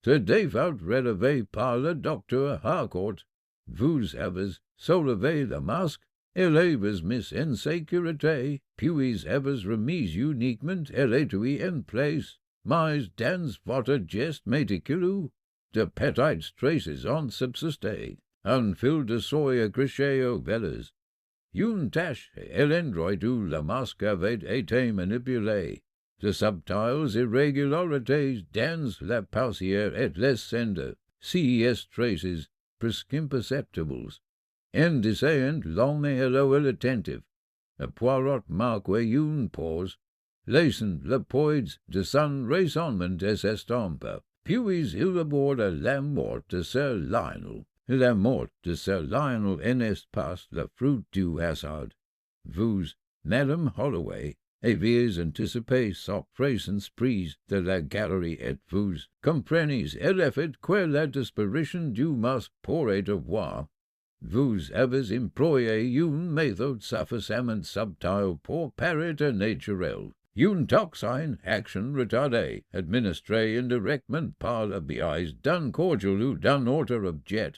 ce défaut relevé par le docteur Harcourt. Vous avez soulevé le masque, et l'avez mis en sécurité, puis avez remis uniquement l'étui en place. Mais dans votre geste méticuleux, de petites traces ont subsisté, un fil de soie accroché aux velas. Une tache à l'endroit où le masque avait été manipulé, de subtiles irrégularités dans la pausière et les cendres, si traces presque imperceptibles. En disant l'homme alors attentif, Poirot marqua une pause, laissant le poids de son raisonnement des estompes, puis il aborda la mort de Sir Lionel. La mort de Sir Lionel n'est pas le fruit du hasard. Vous, Madame Holloway, avez anticipé sa présence prise de la galerie et vous comprenez l'effet que la disparition du masque pourrait avoir. Vous avez employé une méthode suffisamment subtile pour paraître naturelle, une toxine action retardée, administrée indirectement par le biais d'un cordial ou d'un autre objet,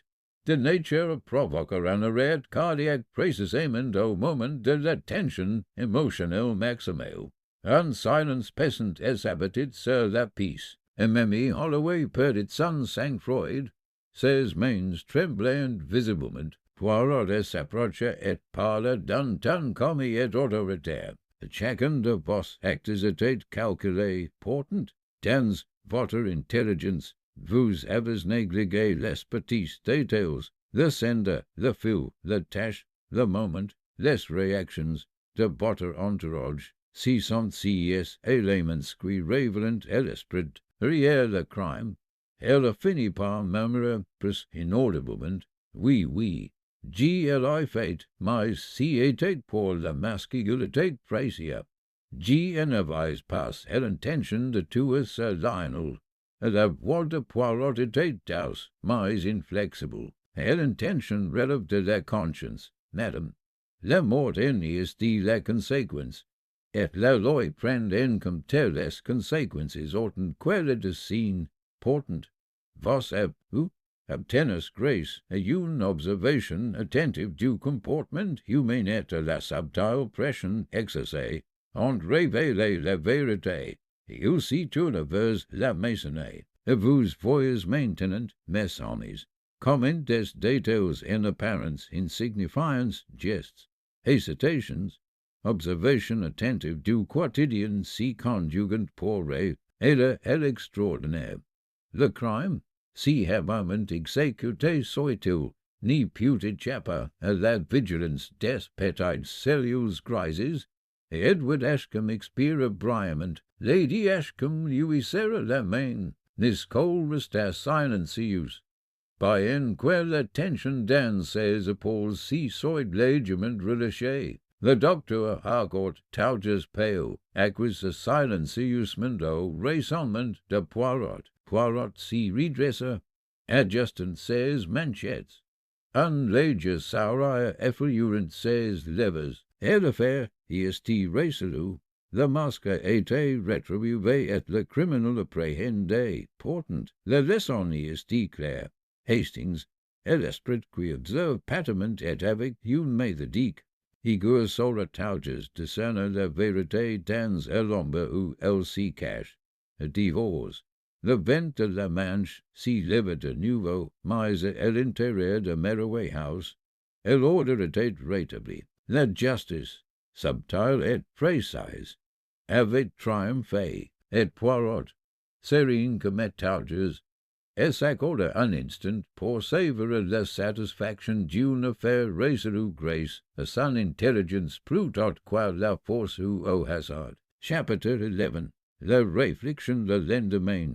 de nature à provoquer un arrêt cardiaque précisément au moment de la tension émotionnelle maximale. Un silence pesant s'abattit sur la pièce, et même Holloway perdit son sang-froid. Ses mains tremblaient visiblement. Poirot s'approche et parle d'un ton commis et autoritaire. Chacun de vos actes était calculé, portant dans votre intelligence. Vous avez négligé les petits détails, le sender, le fil, la tâche, le moment, les réactions de votre entourage. Si sont ces éléments qui révèlent l'esprit derrière le crime, elle finit par murmurer presque inaudiblement, oui, oui, elle a fait, mais si était pour la masculinité précieuse. N'avait pas l'intention de tuer Sir Lionel. La voix de Poirot était douce, mais inflexible. L'intention relève de la conscience, madame. La mort en est de la conséquence, et la loi prend en compte les conséquences autant qu'elle de signes portant. Vos obtenez grâce à une observation attentive du comportement humain et à la subtile pression exercée en révéler la vérité. Et aussi vers la maçonnerie. Vous voyez maintenant, mes amis, comment des détails en apparence insignifiants gestes, hésitations, observation attentive du quotidien si conjuguent pour l'extraordinaire. Le crime, si habilement exécuté soit-il, n'y put échapper à la vigilance des petites cellules grises, et Edward Ashcombe expira brillamment. Lady Ashcombe lui serra la main. Miss Cole resta silencieuse. By en quelle attention dans ses épaules si soit légèrement relâché. Le docteur Harcourt, touches pale, acquis le silencieusement au raisonnement de Poirot. Poirot s'y redressa, adjustant ses manchettes. Un léger sourire effleurant ses lèvres. Et l'affaire y était résolue. Le masque était retrouvé et le criminel appréhendé. Portant, la leçon y était claire. Hastings, et l'esprit qui observe patamment et avec une méthodique, Igor sur touches discerner la vérité dans l'ombre où elle s'y cache. Divorce. Le vent de la Manche s'y leva de nouveau, mais à l'intérieur de Merowe House, et l'ordre était rétabli. La justice, subtile et précise, avait triomphé, et Poirot, serene comme touches, s'accorda un instant pour savourer la satisfaction d'une affaire résolue grâce à son intelligence plus haute que la force ou au hasard. Chapitre 11. La réflexion le lendemain.